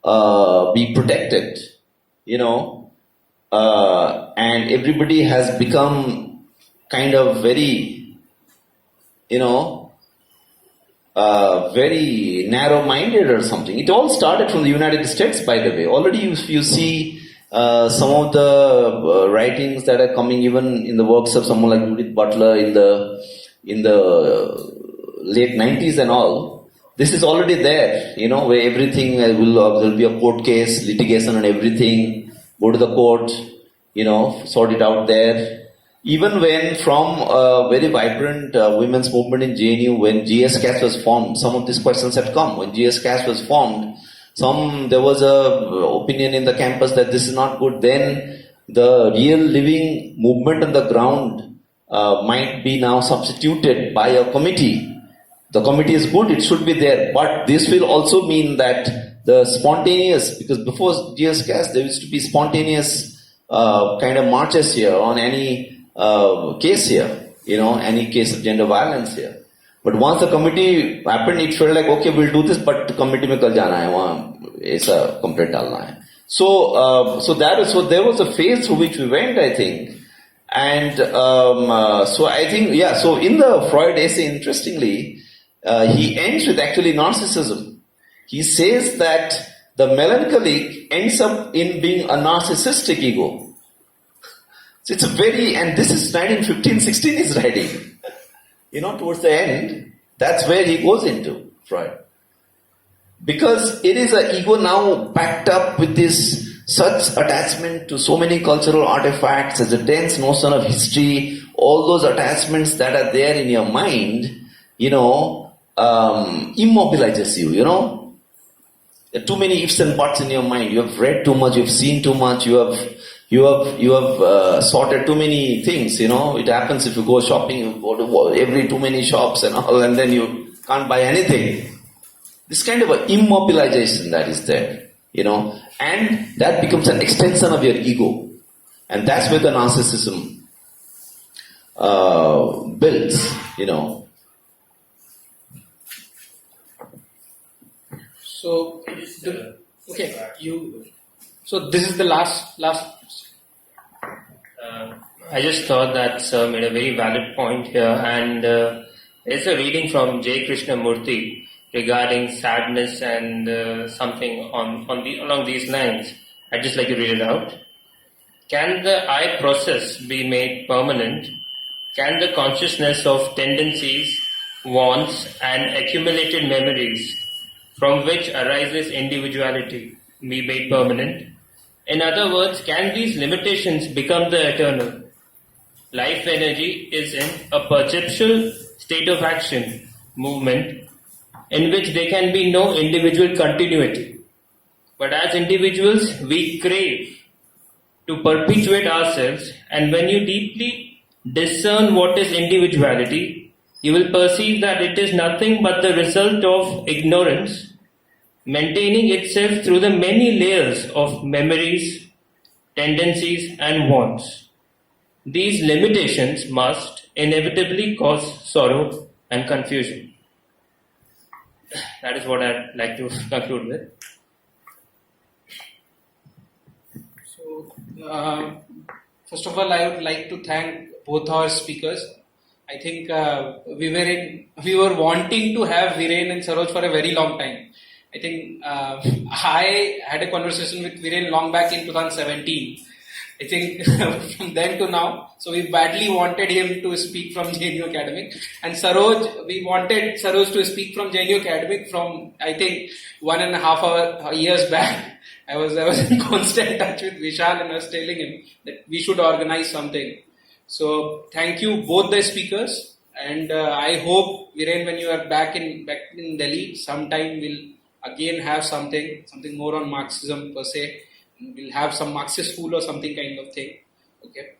be protected, and everybody has become kind of very, very narrow-minded or something. It all started from the United States, by the way. Already you see some of the writings that are coming even in the works of someone like Judith Butler in the late 90s and all. This is already there, where everything will be a court case, litigation and everything, go to the court, sort it out there. Even when from a very vibrant women's movement in JNU, when GS-CAS was formed, some of these questions had come. When GS-CAS was formed, there was a opinion in the campus that this is not good. Then the real living movement on the ground might be now substituted by a committee. The committee is good, it should be there, but this will also mean that the spontaneous, because before GS-CAS there used to be spontaneous kind of marches here on any case here, any case of gender violence here. But once the committee happened, it felt like, okay, we'll do this, but committee mein kal jana hai, wahan aisa complaint dalna hai. So there was a phase through which we went, I think. And so I think, so in the Freud essay, interestingly, he ends with actually narcissism. He says that the melancholic ends up in being a narcissistic ego. So it's a very, and this is 1915-16 he's writing. Towards the end, that's where he goes into, Freud. Because it is an ego now backed up with this such attachment to so many cultural artifacts, as a dense notion of history, all those attachments that are there in your mind, immobilizes you, There are too many ifs and buts in your mind. You have read too much, you have seen too much, you have sorted too many things, It happens if you go shopping, you go to every too many shops and all, and then you can't buy anything. This kind of an immobilization that is there, and that becomes an extension of your ego. And that's where the narcissism builds, So, so this is the last. I just thought that Sir made a very valid point here, and there's a reading from J. Krishnamurthy regarding sadness and something along these lines. I'd just like to read it out. Can the I process be made permanent? Can the consciousness of tendencies, wants, and accumulated memories from which arises individuality be made permanent? In other words, can these limitations become the eternal? Life energy is in a perceptual state of action, movement, in which there can be no individual continuity. But as individuals, we crave to perpetuate ourselves, and when you deeply discern what is individuality, you will perceive that it is nothing but the result of ignorance, maintaining itself through the many layers of memories, tendencies, and wants. these limitations must inevitably cause sorrow and confusion. That is what I'd like to conclude with. So, first of all, I would like to thank both our speakers. I think we were wanting to have Viren and Saroj for a very long time. I think I had a conversation with Viren long back in 2017. I think from then to now, so we badly wanted him to speak from JNU Academic, and Saroj, we wanted Saroj to speak from JNU Academic from, I think, 1.5 years back. I was in constant touch with Vishal and I was telling him that we should organize something. So thank you both the speakers, and I hope, Viren, when you are back in Delhi, sometime we'll again have something more on Marxism per se. We'll have some Marxist school or something kind of thing. Okay.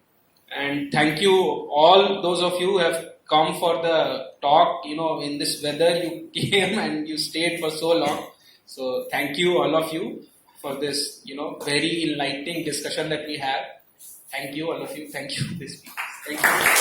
And thank you all those of you who have come for the talk. In this weather you came and you stayed for so long. So thank you all of you for this, very enlightening discussion that we had. Thank you all of you. Thank you. Thank you.